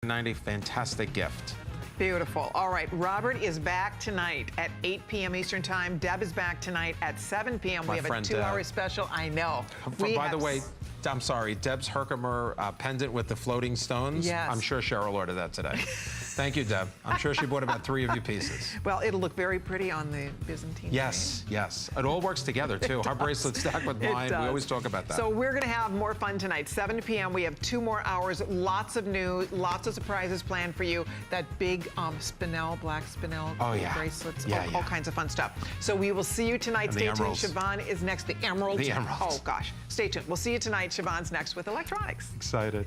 $90, fantastic gift. Beautiful. All right, Robert is back tonight at 8 p.m. Eastern Time. Deb is back tonight at 7 p.m. We have a 2-hour special. I know. By the way, I'm sorry, Deb's Herkimer pendant with the floating stones. Yes. I'm sure Cheryl ordered that today. Thank you, Deb. I'm sure she bought about 3 of your pieces. Well, it'll look very pretty on the Byzantine. Yes, yes. It all works together, too. Her bracelet stacked with mine. We always talk about that. So we're going to have more fun tonight. 7 p.m. We have 2 more hours. Lots of news, lots of surprises planned for you. That big spinel, black spinel bracelets, all kinds of fun stuff. So we will see you tonight. Stay tuned. Siobhan is next. The emerald. The emerald. Oh, gosh. Stay tuned. We'll see you tonight. Siobhan's next with electronics. Excited.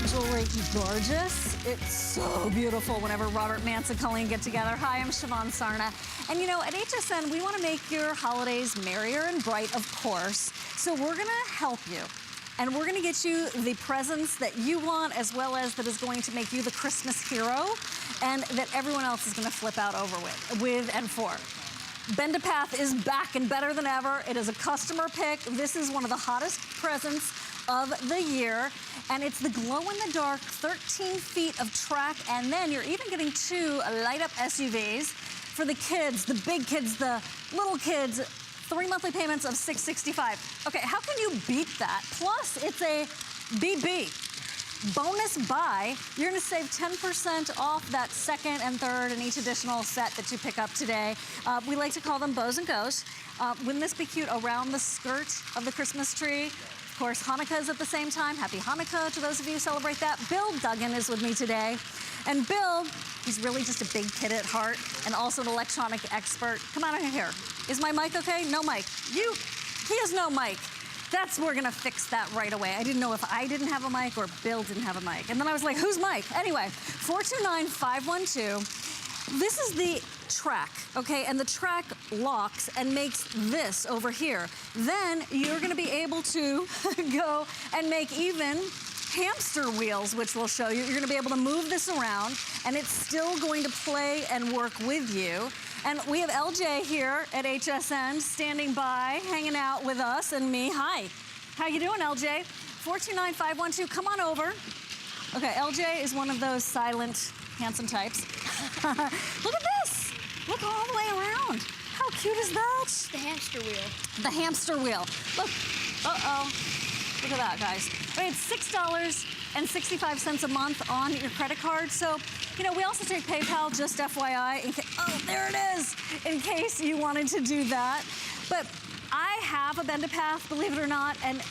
Jewelry gorgeous. It's so beautiful whenever Robert Mance and Colleen get together. Hi, I'm Siobhan Sarna. And you know, at HSN, we want to make your holidays merrier and bright, of course. So we're going to help you. And we're going to get you the presents that you want, as well as that is going to make you the Christmas hero, and that everyone else is going to flip out over with and for. Bend a Path is back and better than ever. It is a customer pick. This is one of the hottest presents of the year, and it's the glow-in-the-dark 13 feet of track, and then you're even getting 2 light-up SUVs for the kids, the big kids, the little kids. 3 monthly payments of $665. Okay, how can you beat that? Plus, it's a BB. Bonus buy, you're gonna save 10% off that second and third and each additional set that you pick up today. We like to call them bows and goes. Wouldn't this be cute around the skirt of the Christmas tree? Of course, Hanukkah is at the same time. Happy Hanukkah to those of you who celebrate that. Bill Duggan is with me today. And Bill, he's really just a big kid at heart and also an electronic expert. Come on in here. Is my mic okay? No mic. He has no mic. We're gonna fix that right away. I didn't know if I didn't have a mic or Bill didn't have a mic. And then I was like, whose mic? Anyway, 429-512. This is the track, okay? And the track locks and makes this over here. Then you're gonna be able to go and make even hamster wheels, which we'll show you. You're gonna be able to move this around, and it's still going to play and work with you. And we have LJ here at HSN standing by, hanging out with us and me. Hi, how you doing, LJ? 429-512, come on over. Okay, LJ is one of those silent, handsome types. Look at this. Look all the way around. How cute is that? The hamster wheel. The hamster wheel. Look, uh-oh. Look at that, guys. I mean, it's $6.65 a month on your credit card. So, you know, we also take PayPal, just FYI. Oh, there it is, in case you wanted to do that. But I have a Bend a Path, believe it or not, and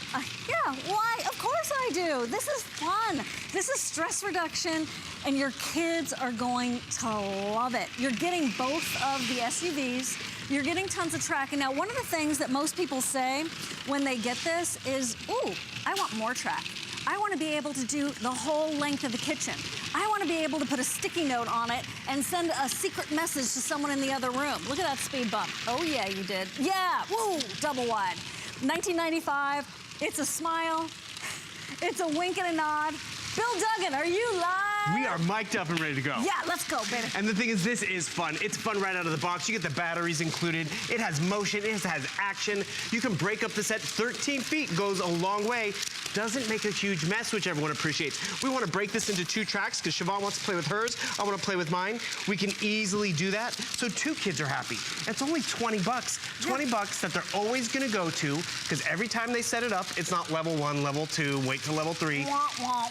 yeah, why? Of course I do. This is fun. This is stress reduction, and your kids are going to love it. You're getting both of the SUVs. You're getting tons of track. And now, one of the things that most people say when they get this is, ooh, I want more track. I want to be able to do the whole length of the kitchen. I want to be able to put a sticky note on it and send a secret message to someone in the other room. Look at that speed bump. Oh yeah, you did. Yeah, woo, double wide. $19.95, it's a smile, it's a wink and a nod. Bill Duggan, are you live? We are mic'd up and ready to go. Yeah, let's go, baby. And the thing is, this is fun. It's fun right out of the box. You get the batteries included. It has motion, it has action. You can break up the set. 13 feet goes a long way. Doesn't make a huge mess, which everyone appreciates. We want to break this into 2 tracks because Siobhan wants to play with hers. I want to play with mine. We can easily do that. So 2 kids are happy. It's only 20 bucks. 20 bucks that they're always going to go to because every time they set it up, it's not level 1, level 2, wait till level 3.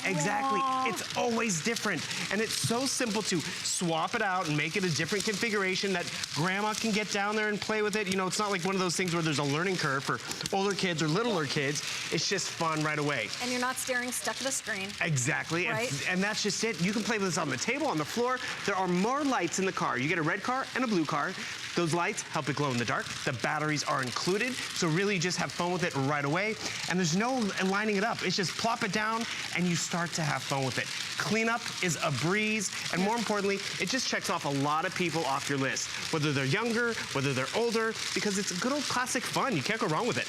Exactly. It's always different. And it's so simple to swap it out and make it a different configuration that grandma can get down there and play with it. You know, it's not like one of those things where there's a learning curve for older kids or littler kids. It's just fun right away. And you're not staring stuck at a screen. Exactly. Right? And that's just it. You can play with this on the table, on the floor. There are more lights in the car. You get a red car and a blue car. Those lights help it glow in the dark. The batteries are included, so really just have fun with it right away. And there's no lining it up. It's just plop it down and you start to have fun with it. Cleanup is a breeze, and more importantly, it just checks off a lot of people off your list, whether they're younger, whether they're older, because it's good old classic fun. You can't go wrong with it.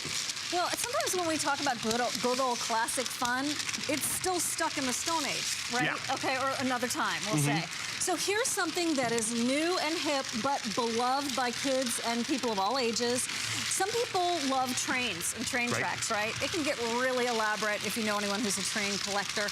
Well, sometimes when we talk about good old classic fun, it's still stuck in the Stone Age, right? Yeah. Okay, or another time, we'll say. So here's something that is new and hip, but beloved by kids and people of all ages. Some people love trains and train tracks, right? It can get really elaborate if you know anyone who's a train collector.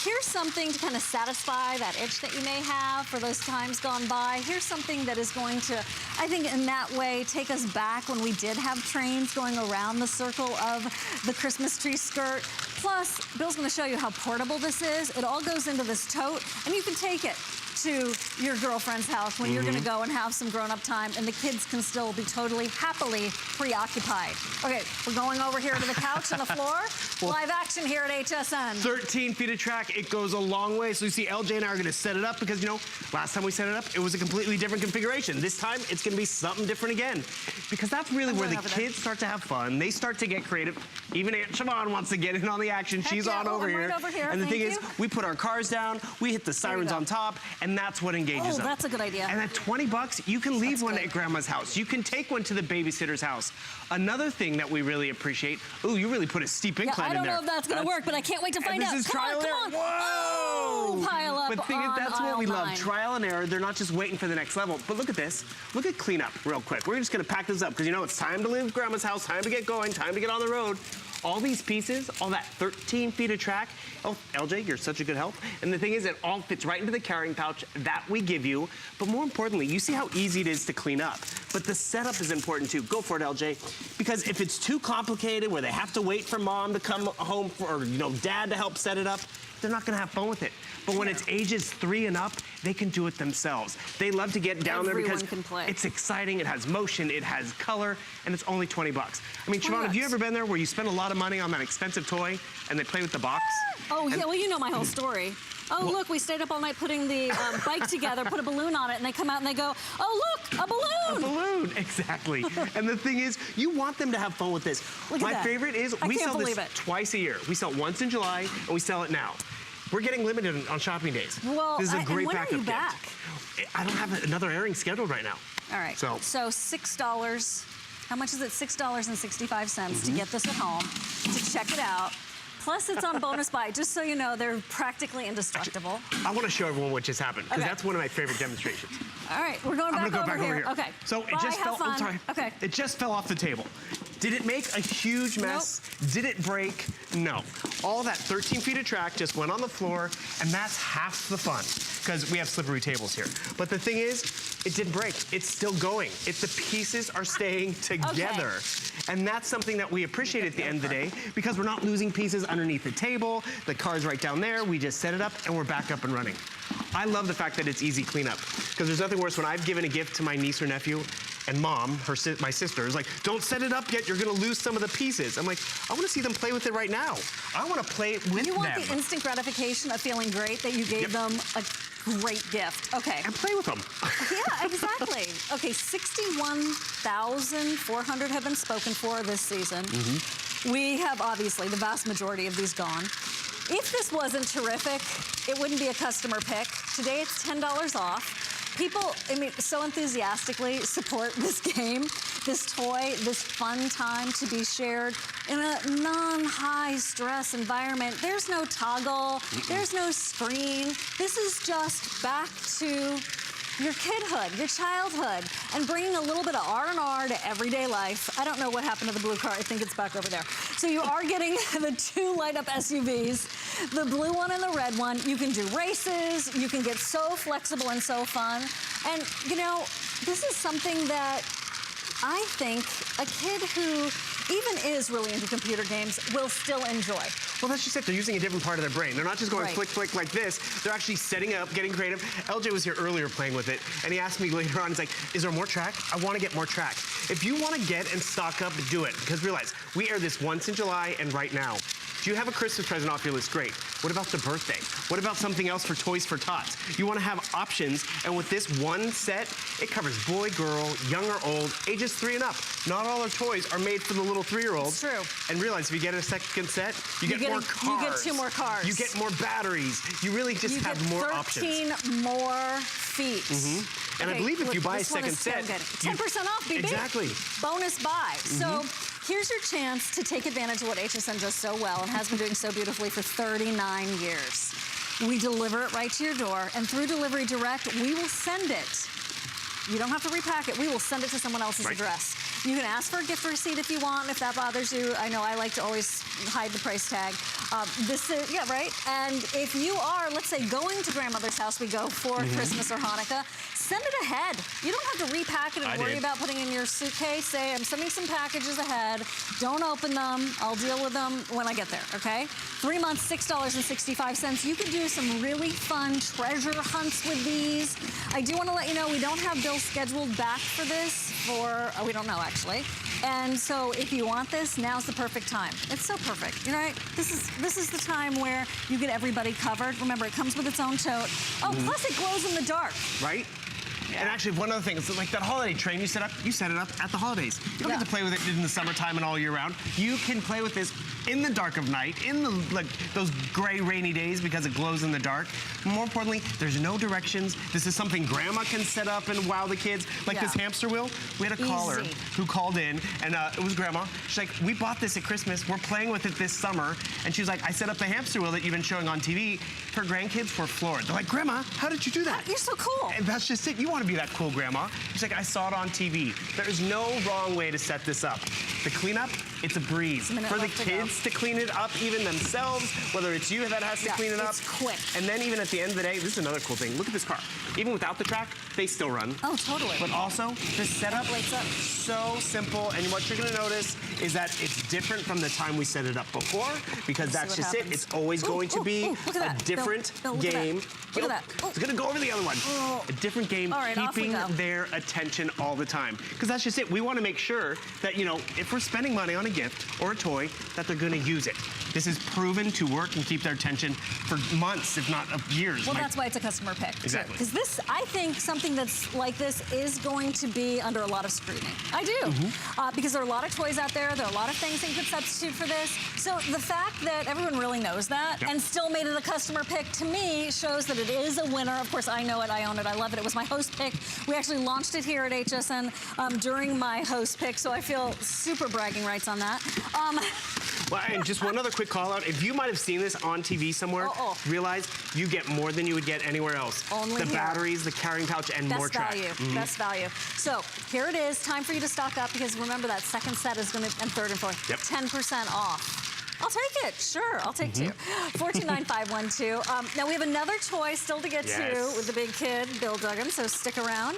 Here's something to kind of satisfy that itch that you may have for those times gone by. Here's something that is going to, I think in that way, take us back when we did have trains going around the circle of the Christmas tree skirt. Plus, Bill's gonna show you how portable this is. It all goes into this tote, and you can take it to your girlfriend's house when you're gonna go and have some grown-up time, and the kids can still be totally, happily preoccupied. Okay, we're going over here to the couch and the floor. Live action here at HSN. 13 feet of track, it goes a long way. So you see LJ and I are gonna set it up because, you know, last time we set it up, it was a completely different configuration. This time, it's gonna be something different again. Because that's really where the kids start to have fun. They start to get creative. Even Aunt Siobhan wants to get in on the action. She's on over here. Right over here. And the thing is, we put our cars down, we hit the sirens on top, and that's what engages them. Oh, that's a good idea. And at 20 bucks, you can leave one at grandma's house. You can take one to the babysitter's house. Another thing that we really appreciate, ooh, you really put a steep incline in there. I don't know if that's gonna work, but I can't wait to find out. This is trial and error. Whoa! Oh, pile up But the thing is, that's what we love, aisle 9. trial and error. They're not just waiting for the next level. But look at this. Look at cleanup real quick. We're just gonna pack this up because you know it's time to leave grandma's house, time to get going, time to get on the road. All these pieces, all that 13 feet of track. Oh, LJ, you're such a good help. And the thing is, it all fits right into the carrying pouch that we give you. But more importantly, you see how easy it is to clean up. But the setup is important too. Go for it, LJ. Because if it's too complicated, where they have to wait for mom to come home, or you know, dad to help set it up, they're not gonna have fun with it. But when it's ages 3 and up, they can do it themselves. They love to get down there because it's exciting, it has motion, it has color, and it's only 20 bucks. I mean, Siobhan, have you ever been there where you spend a lot of money on that expensive toy and they play with the box? Oh, yeah, well, you know my whole story. Oh, look, we stayed up all night putting the bike together, put a balloon on it, and they come out and they go, oh, look, a balloon! A balloon, exactly. And the thing is, you want them to have fun with this. My favorite is we sell this twice a year. We sell it once in July, and we sell it now. We're getting limited on shopping days. Well, this is a great when backup are you back? gift. I don't have another airing scheduled right now. All right, so $6, how much is it? $6.65 to get this at home, to check it out. Plus, it's on bonus buy. Just so you know, they're practically indestructible. I want to show everyone what just happened, because that's one of my favorite demonstrations. All right, we're going back, over here. Okay. So it just fell. I'm sorry. Okay. It just fell off the table. Did it make a huge mess? Nope. Did it break? No. All that 13 feet of track just went on the floor, and that's half the fun, because we have slippery tables here. But the thing is, it didn't break. It's still going. The pieces are staying together. And that's something that we appreciate at the end of the day, because we're not losing pieces underneath the table. The car's right down there. We just set it up, and we're back up and running. I love the fact that it's easy cleanup, because there's nothing worse when I've given a gift to my niece or nephew, and mom, my sister, is like, don't set it up yet, you're gonna lose some of the pieces. I'm like, I wanna see them play with it right now. I wanna play it with them. You want the instant gratification of feeling great that you gave them a great gift. Okay. And play with them. Yeah, exactly. Okay, 61,400 have been spoken for this season. We have, obviously, the vast majority of these gone. If this wasn't terrific, it wouldn't be a customer pick. Today, it's $10 off. People, I mean, so enthusiastically support this game, this toy, this fun time to be shared in a non-high stress environment. There's no toggle, there's no screen. This is just back to your kidhood, your childhood, and bringing a little bit of R&R to everyday life. I don't know what happened to the blue car. I think it's back over there. So you are getting the 2 light-up SUVs, the blue one and the red one. You can do races. You can get so flexible and so fun. And, you know, this is something that I think a kid who even is really into computer games will still enjoy. Well, that's just it. They're using a different part of their brain. They're not just going flick, flick like this. They're actually setting up, getting creative. LJ was here earlier playing with it, and he asked me later on, he's like, is there more track? I want to get more track. If you want to get and stock up, do it. Because realize, we air this once in July and right now. Do you have a Christmas present off your list? Great. What about the birthday? What about something else for Toys for Tots? You want to have options, and with this one set, it covers boy, girl, young or old, ages 3 and up. Not all our toys are made for the little 3-year-olds. It's true. And realize, if you get a second set, you get more cars. You get 2 more cars. You get more batteries. You really just have more options. 13 more feet. And I believe if you buy a second set, 10% off, BB. Exactly. Bonus buy. So here's your chance to take advantage of what HSN does so well and has been doing so beautifully for 39 years. We deliver it right to your door, and through Delivery Direct, we will send it. You don't have to repack it. We will send it to someone else's address. You can ask for a gift receipt if you want, if that bothers you. I know I like to always hide the price tag. This is, yeah, right? And if you are, let's say, going to grandmother's house, we go for Christmas or Hanukkah, send it ahead. You don't have to repack it and worry about putting it in your suitcase. Say, I'm sending some packages ahead. Don't open them. I'll deal with them when I get there, okay? 3 months, $6.65. You can do some really fun treasure hunts with these. I do want to let you know we don't have bills scheduled back for this for, we don't know actually. And so if you want this, now's the perfect time. It's so perfect, you know, right? This is the time where you get everybody covered. Remember, it comes with its own tote. Oh, plus it glows in the dark. Right? And actually, one other thing, it's like that holiday train you set up at the holidays. You don't get to play with it in the summertime and all year round. You can play with this in the dark of night, in the those gray, rainy days because it glows in the dark. More importantly, there's no directions. This is something Grandma can set up and wow the kids. Like this hamster wheel, we had a caller who called in, and it was Grandma. She's like, we bought this at Christmas. We're playing with it this summer. And she was like, I set up the hamster wheel that you've been showing on TV. Her grandkids were floored. They're like, Grandma, how did you do that? You're so cool. And that's just it. You want to be that cool, Grandma. She's like, I saw it on TV. There is no wrong way to set this up. The cleanup, it's a breeze. For the kids to clean it up even themselves, whether it's you that has to clean it up. It's quick. And then even at the end of the day, this is another cool thing. Look at this car. Even without the track, they still run. Oh, totally. But also, the setup is so simple. And what you're going to notice is that it's different from the time we set it up before, because that's just it. It's always going to be a different game. Look at that. It's going to go over the other one. A different game, keeping their attention all the time. Because that's just it. We want to make sure that, you know, if we're spending money on a gift or a toy, that they're going to use it. This is proven to work and keep their attention for months, if not years. Well, that's why it's a customer pick. Exactly. Because this, I think something that's like this is going to be under a lot of scrutiny. I do. Because there are a lot of toys out there. There are a lot of things that you could substitute for this. So the fact that everyone really knows that and still made it a customer pick, to me, shows that it is a winner. Of course, I know it. I own it. I love it. It was my host pick. We actually launched it here at HSN during my host pick, so I feel super bragging rights on that. Well, and just one other quick call out. If you might have seen this on TV somewhere, realize you get more than you would get anywhere else. Only the batteries, the carrying pouch, and more track. Best value. So here it is. Time for you to stock up, because remember that second set is going to, and third and fourth, 10% off. I'll take it. Sure, I'll take two. 429512. Now we have another toy still to get to with the big kid, Bill Duggan, so stick around.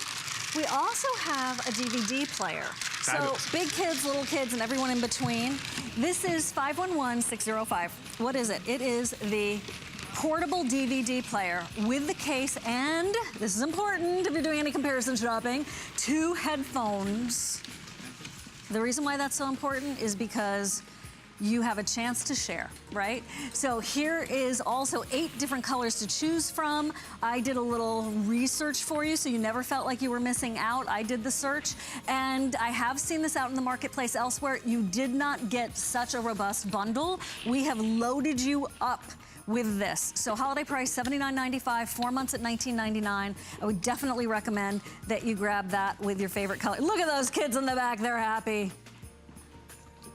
We also have a DVD player. So big kids, little kids, and everyone in between. This is 511605. What is it? It is the portable DVD player with the case and, this is important if you're doing any comparison shopping, 2 headphones. The reason why that's so important is because you have a chance to share, right? So here is also 8 different colors to choose from. I did a little research for you so you never felt like you were missing out. I did the search, and I have seen this out in the marketplace elsewhere. You did not get such a robust bundle. We have loaded you up with this. So holiday price, $79.95, 4 months at $19.99. I would definitely recommend that you grab that with your favorite color. Look at those kids in the back, they're happy.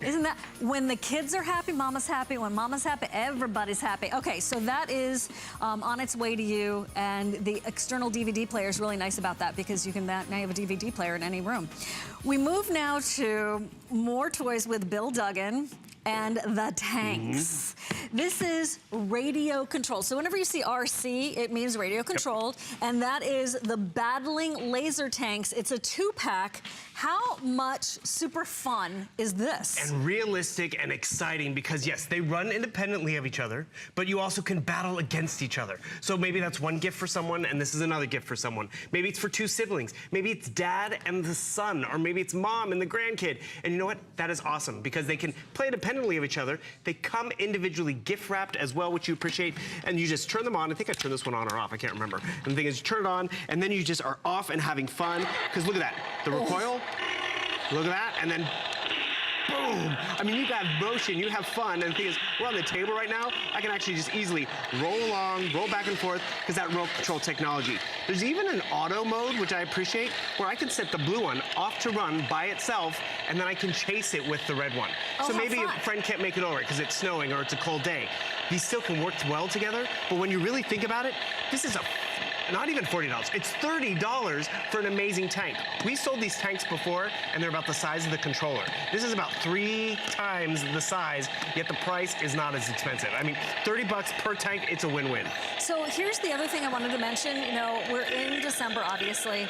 Isn't that, when the kids are happy, mama's happy. When mama's happy, everybody's happy. Okay, so that is on its way to you, and the external DVD player is really nice about that, because you can now you have a DVD player in any room. We move now to more toys with Bill Duggan and the tanks. This is radio controlled. So whenever you see RC, it means radio controlled, and that is the Battling Laser Tanks. It's a 2-pack. How much super fun is this? And realistic and exciting, because yes, they run independently of each other, but you also can battle against each other. So maybe that's one gift for someone, and this is another gift for someone. Maybe it's for 2 siblings. Maybe it's dad and the son, or maybe it's mom and the grandkid. And you know what? That is awesome, because they can play independently of each other. They come individually gift wrapped as well, which you appreciate, and you just turn them on. I think I turned this one on or off, I can't remember. And the thing is, you turn it on, and then you just are off and having fun, because look at that, the recoil, look at that, and then boom. I mean, you have motion, you have fun, and the thing is, we're on the table right now. I can actually just easily roll along, roll back and forth, because that remote control technology. There's even an auto mode, which I appreciate, where I can set the blue one off to run by itself, and then I can chase it with the red one. Oh, so how maybe fun. a friend can't make it over because it's snowing or it's a cold day. These still can work well together, but when you really think about it, this is not even $40. It's $30 for an amazing tank. We sold these tanks before, and they're about the size of the controller. This is about 3 times the size, yet the price is not as expensive. I mean, $30 per tank, it's a win-win. So here's the other thing I wanted to mention. You know, we're in December, obviously.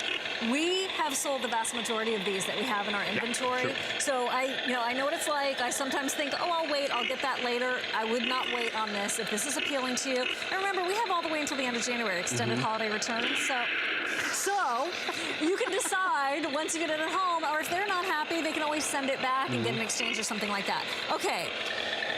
We have sold the vast majority of these that we have in our inventory. true. So I know what it's like. I sometimes think, oh, I'll wait, I'll get that later. I would not wait on this if this is appealing to you. And remember, we have all the way until the end of January, extended holiday returns. So you can decide once you get it at home, or if they're not happy, they can always send it back and get an exchange or something like that. Okay.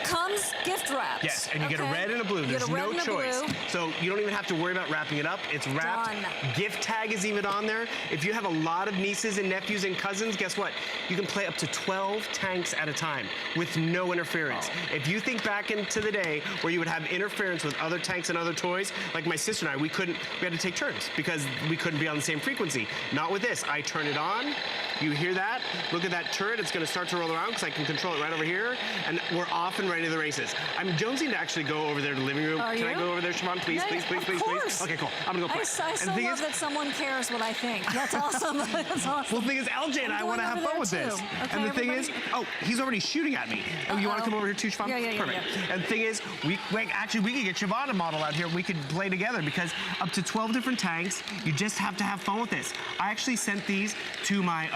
Comes gift wrapped. Yes, and you get a red and a blue. You get There's a red no and a choice. blue. So you don't even have to worry about wrapping it up. It's wrapped. Done. Gift tag is even on there. If you have a lot of nieces and nephews and cousins, guess what? You can play up to 12 tanks at a time with no interference. If you think back into the day where you would have interference with other tanks and other toys, like my sister and I, we had to take turns because we couldn't be on the same frequency. Not with this. I turn it on. You hear that? Look at that turret. It's going to start to roll around because I can control it right over here. And we're off and ready to the races. I'm jonesing to actually go over there to the living room. Are Can I you? go over there, Siobhan? Please, Yeah, please, please, of please, course. please. Okay, cool. I'm going to go I first. so And the thing love is, that someone cares what I think. That's awesome. That's awesome. well, the thing is, LJ and I I'm want to going have over fun with there, this. too. And the Okay, thing is, everybody? oh, he's already shooting at me. Oh, you want to come over here too, Siobhan? Yeah. Perfect. And the thing is, we could get Siobhan a model out here. We could play together because up to 12 different tanks. You just have to have fun with this. I actually sent these to my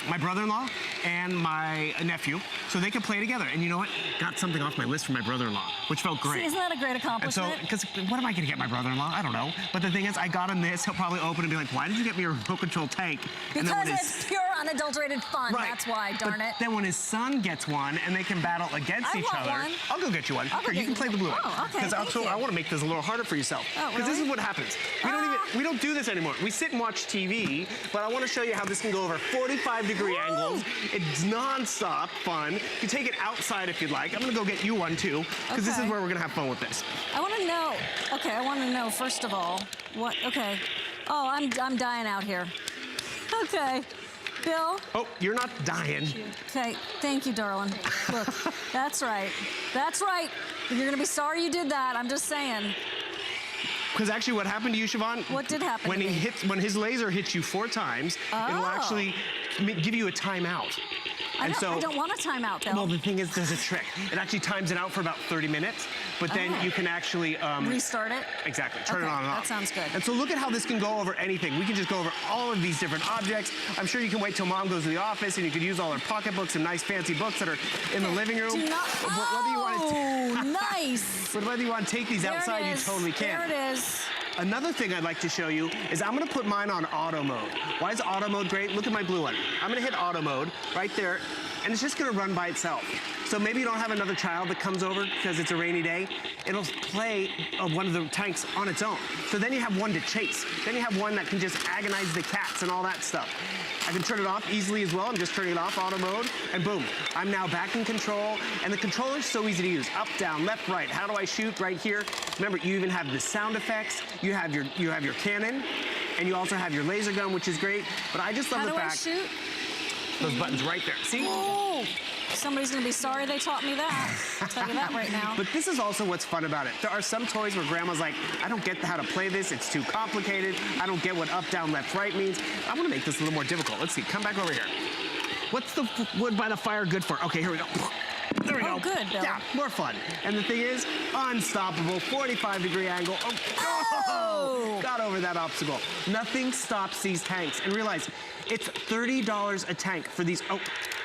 my brother-in-law and my nephew, so they could play together. And you know what? Got something off my list for my brother-in-law, which felt great. See, isn't that a great And so, accomplishment? because what am I going to get my brother-in-law? I don't know. But the thing is, I got him this. He'll probably open and be like, why did you get me a remote control tank? And then Because when it's pure, unadulterated fun. Right. That's why, darn But it. then when his son gets one and they can battle against I each want other, one. I'll go get you one. I'll go Here, you get can you play the blue one. one. Oh, okay, Because thank you. I want to make this a little harder for yourself. Oh, Because this really? is what happens. We don't do this anymore. We sit and watch TV, but I want to show you how this can go over 45-degree angles. It's non-stop fun. You take it outside if you'd like. I'm going to go get you one too, because this is Okay. where we're going to have fun with this. I want to know. Okay, I want to know first of all what. Okay. Oh, I'm dying out here. Okay, Bill. Oh, you're not dying. Okay, thank you, darling. Look, that's right. That's right. You're gonna be sorry you did that. I'm just saying. Because actually what happened to you, Siobhan? What did happen When to me? when his laser hits you 4 times, it'll Oh. actually give you a timeout. I don't want a timeout, Bill. Well, the thing is, there's a trick. It actually times it out for about 30 minutes, but then you can actually Restart it. exactly turn it Okay, on and off. that sounds good. And so look at how this can go over anything. We can just go over all of these different objects. I'm sure you can wait till Mom goes to the office and you could use all her pocketbooks and nice fancy books that are in the living room. Do not. But whether you want to, Oh, nice. but whether you want to take these There outside, it you is. totally can. There it is. Another thing I'd like to show you is I'm gonna put mine on auto mode. Why is auto mode great? Look at my blue one. I'm gonna hit auto mode right there, and it's just gonna run by itself. So maybe you don't have another child that comes over because it's a rainy day. It'll play one of the tanks on its own. So then you have one to chase. Then you have one that can just agonize the cats and all that stuff. I can turn it off easily as well. I'm just turning it off, auto mode, and boom. I'm now back in control, and the controller's so easy to use. Up, down, left, right. How do I shoot? Right here. Remember, you even have the sound effects. You have your cannon, and you also have your laser gun, which is great. But I just love How the do I fact shoot? those buttons right there. See? Oh, somebody's gonna be sorry they taught me that. I'll tell you that right now. But this is also what's fun about it. There are some toys where grandma's like, I don't get how to play this. It's too complicated. I don't get what up, down, left, right means. I want to make this a little more difficult. Let's see. Come back over here. What's the wood by the fire good for? Okay, here we go. There we go. Oh, good, Bill. Yeah, more fun. And the thing is, unstoppable, 45-degree angle. Oh, got over that obstacle. Nothing stops these tanks. And realize, it's $30 a tank for these. Oh,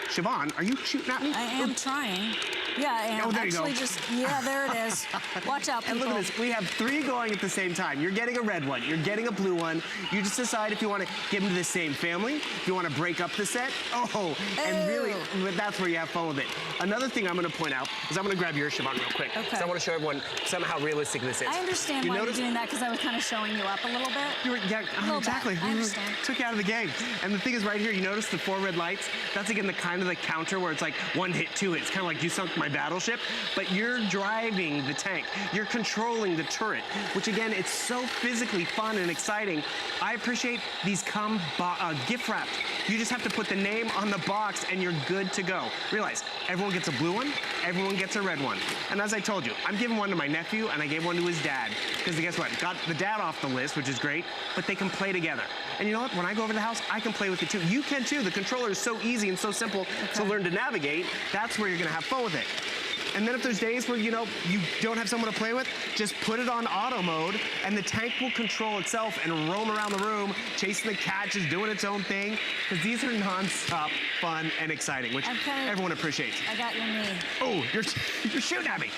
Siobhan, are you shooting at me? I am trying. Yeah, and there you go. actually yeah, there it is. Watch out, people. And look at this, we have 3 going at the same time. You're getting a red one, you're getting a blue one. You just decide if you want to get into the same family, if you want to break up the set. And really, that's where you have fun with it. Another thing I'm going to point out is I'm going to grab your Siobhan real quick. Okay. So I want to show everyone how realistic this is. I understand why you're doing that, because I was kind of showing you up a little bit. Exactly. I understand. Took you out of the game. And the thing is right here, you notice the 4 red lights? That's again the kind of the counter where it's like 1 hit, 2 hits. Kind of like you sunk my battleship, but you're driving the tank. You're controlling the turret, which again, it's so physically fun and exciting. I appreciate these come gift wrapped. You just have to put the name on the box and you're good to go. Realize, everyone gets a blue one, everyone gets a red one. And as I told you, I'm giving one to my nephew and I gave one to his dad. Because guess what? Got the dad off the list, which is great, but they can play together. And you know what? When I go over to the house, I can play with it too. You can too. The controller is so easy and so simple to learn to navigate. That's where you're gonna have fun with it. And then if there's days where, you don't have someone to play with, just put it on auto mode and the tank will control itself and roam around the room, chasing the cat, just doing its own thing. Because these are non-stop fun and exciting, which everyone appreciates. I got your knee. Oh, you're shooting at me.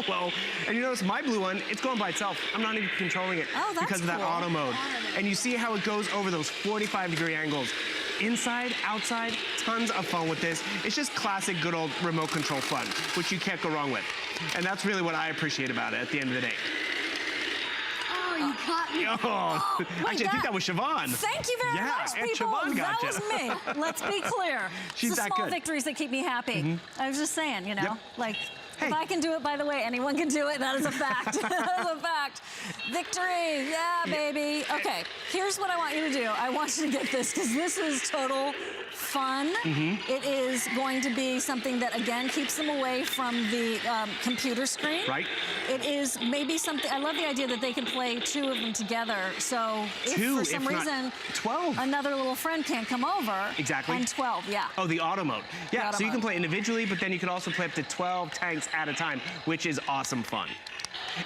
Well, and you notice my blue one, it's going by itself. I'm not even controlling it because of that auto mode. And you see how it goes over those 45-degree angles. Inside, outside, tons of fun with this. It's just classic good old remote control fun, which you can't go wrong with. And that's really what I appreciate about it at the end of the day. Oh, you caught me. Actually, I think that was Siobhan. Thank you very much, people. Siobhan got that was me. Let's be clear. She's it's the that small good. victories that keep me happy. I was just saying, like, Hey. if I can do it, by the way, anyone can do it. That is a fact. That is a fact. Victory. Yeah, baby. Okay, here's what I want you to do. I want you to get this, because this is total fun. It is going to be something that, again, keeps them away from the computer screen. Right. It is maybe something, I love the idea that they can play 2 of them together. So if for some reason 12. another little friend can't come over. Exactly. And 12, yeah. Oh, the auto mode. Yeah, auto so you can mode. play individually, but then you can also play up to 12 tanks at a time, which is awesome fun.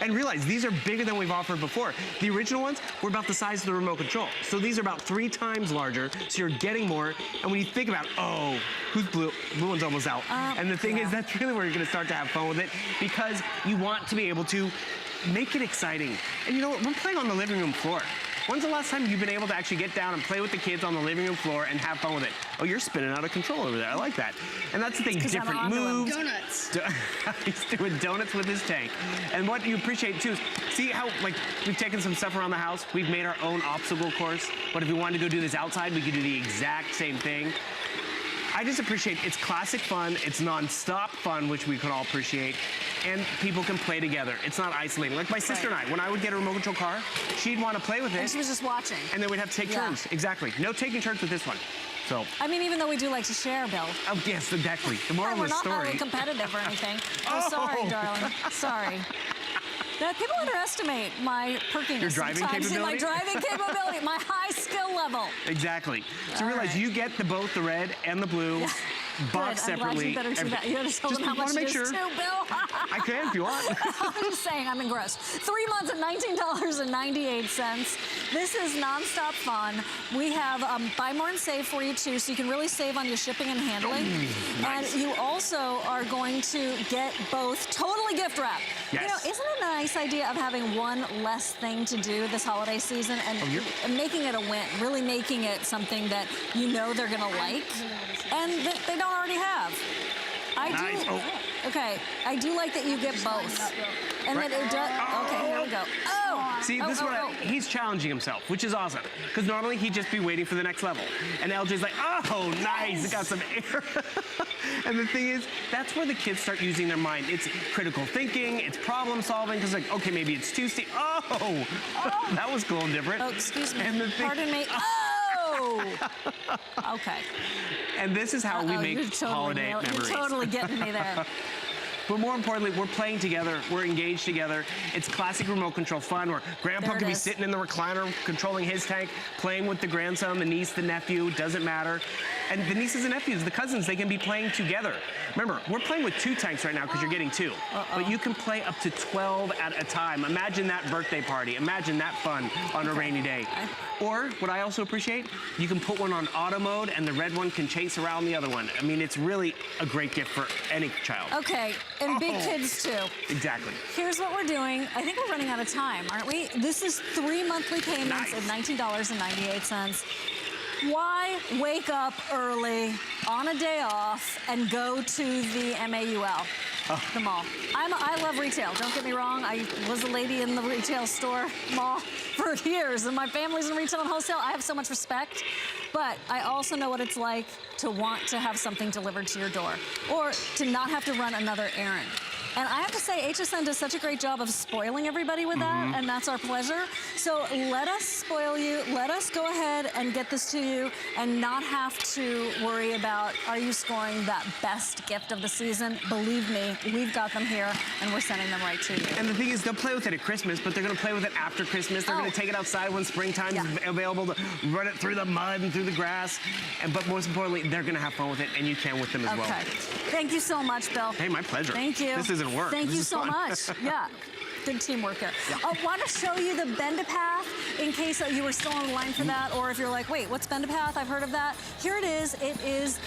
And realize, these are bigger than we've offered before. The original ones were about the size of the remote control. So these are about 3 times larger, so you're getting more. And when you think about, who's blue? Blue one's almost out. And the thing is, that's really where you're gonna start to have fun with it, because you want to be able to make it exciting. And you know what, we're playing on the living room floor. When's the last time you've been able to actually get down and play with the kids on the living room floor and have fun with it? Oh, you're spinning out of control over there. I like that. And that's the thing, different moves. Donuts. He's doing donuts with his tank. And what you appreciate too is, see how, like, we've taken some stuff around the house. We've made our own obstacle course. But if we wanted to go do this outside, we could do the exact same thing. I just appreciate it's classic fun, it's non-stop fun, which we can all appreciate, and people can play together. It's not isolating. Like my sister and I, when I would get a remote control car, she'd want to play with it. And she was just watching. And then we'd have to take turns. Exactly. No taking turns with this one. So. I mean, even though we do like to share, Bill. Oh, yes, exactly. The moral of the story. We're not highly competitive or anything. Oh, sorry, darling. Sorry. Now, people underestimate my perkiness. Your driving capability? My driving capability, my high skill level. Exactly. So realize you get both the red and the blue. Boxed separately. I'm glad you better do that. You gotta tell them how much it is too, Bill. I can if you want. I'm just saying, I'm engrossed. 3 months at $19.98. This is nonstop fun. We have buy more and save for you too, so you can really save on your shipping and handling. Nice. And you also are going to get both totally gift wrap. Yes. You know, isn't it a nice idea of having one less thing to do this holiday season and making it a win, really making it something that you know they're gonna like and that they don't already have. Nice. Okay, I do like that you get both. And then it does, okay, here we go. See, this is what he's challenging himself, which is awesome. Because normally he'd just be waiting for the next level. And LJ's like, oh, nice, it got some air. And the thing is, that's where the kids start using their mind. It's critical thinking, it's problem solving, because like, okay, maybe it's too steep. Oh, that was cool and different. Oh, excuse me, and the thing, pardon me. Okay. And this is how we make holiday memories. You're totally getting me there. But more importantly, we're playing together, we're engaged together. It's classic remote control fun where Grandpa could be sitting in the recliner controlling his tank, playing with the grandson, the niece, the nephew, doesn't matter. And the nieces and nephews, the cousins, they can be playing together. Remember, we're playing with 2 tanks right now because you're getting 2. But you can play up to 12 at a time. Imagine that birthday party. Imagine that fun on a rainy day. Or, what I also appreciate, you can put one on auto mode and the red one can chase around the other one. I mean, it's really a great gift for any child. Okay, and big kids too. Exactly. Here's what we're doing. I think we're running out of time, aren't we? This is 3 monthly payments of $19.98. Why wake up early on a day off and go to the MAUL, the mall? I love retail, don't get me wrong. I was a lady in the retail store mall for years, and my family's in retail and wholesale. I have so much respect, but I also know what it's like to want to have something delivered to your door or to not have to run another errand. And I have to say, HSN does such a great job of spoiling everybody with that, and that's our pleasure. So let us spoil you. Let us go ahead and get this to you and not have to worry about, are you scoring that best gift of the season? Believe me, we've got them here, and we're sending them right to you. And the thing is, they'll play with it at Christmas, but they're going to play with it after Christmas. They're going to take it outside when springtime is available to run it through the mud and through the grass. But most importantly, they're going to have fun with it, and you can with them as well. Okay. Thank you so much, Bill. Hey, my pleasure. Thank you. This isn't work. Thank this you is so fun. much. Yeah. Good teamwork here. I want to show you the Bend-A-Path in case you were still on the line for that, or if you're like, wait, what's Bend-A-Path? I've heard of that. Here it is. It is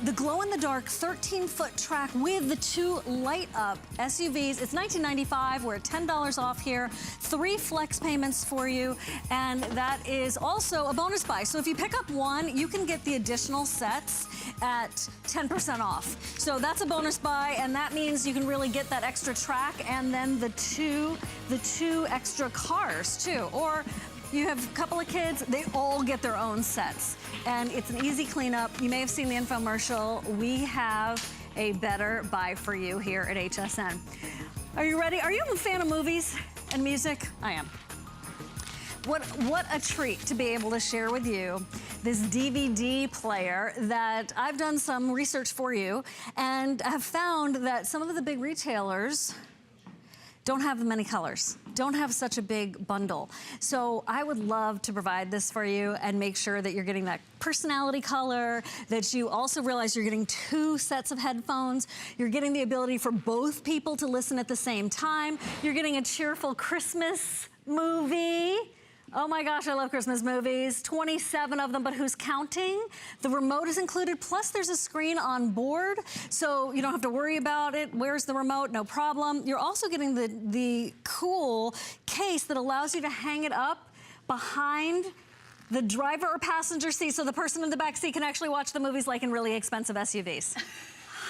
the glow-in-the-dark 13-foot track with the 2 light-up SUVs. It's $19.95. We're at $10 off here. 3 flex payments for you, and that is also a bonus buy. So if you pick up one, you can get the additional sets at 10% off. So that's a bonus buy, and that means you can really get that extra track and then the two extra cars too. Or you have a couple of kids, they all get their own sets. And it's an easy cleanup. You may have seen the infomercial. We have a better buy for you here at HSN. Are you ready? Are you a fan of movies and music? I am. What a treat to be able to share with you this DVD player that I've done some research for you and have found that some of the big retailers don't have many colors, don't have such a big bundle. So I would love to provide this for you and make sure that you're getting that personality color, that you also realize you're getting 2 sets of headphones, you're getting the ability for both people to listen at the same time, you're getting a cheerful Christmas movie. Oh my gosh, I love Christmas movies. 27 of them, but who's counting? The remote is included, plus there's a screen on board, so you don't have to worry about it. Where's the remote? No problem. You're also getting the cool case that allows you to hang it up behind the driver or passenger seat, so the person in the back seat can actually watch the movies like in really expensive SUVs.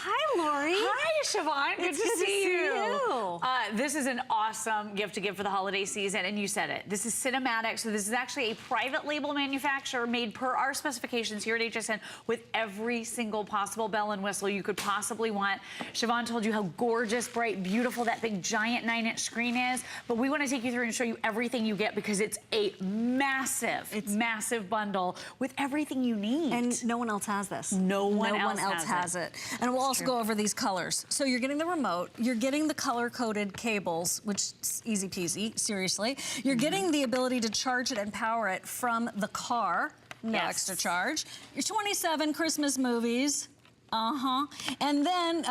Hi, Lori. Hi, Siobhan. Good to see you. you. This is an awesome gift to give for the holiday season, and you said it. This is cinematic, so this is actually a private label manufacturer made per our specifications here at HSN with every single possible bell and whistle you could possibly want. Siobhan told you how gorgeous, bright, beautiful that big giant 9-inch screen is, but we want to take you through and show you everything you get because it's a massive bundle with everything you need. And no one else has this. No one else has it. And we'll also go over these colors. So you're getting the remote, you're getting the color-coded cables, which is easy peasy, seriously. You're getting the ability to charge it and power it from the car, no extra charge. Your 27 Christmas movies. And then,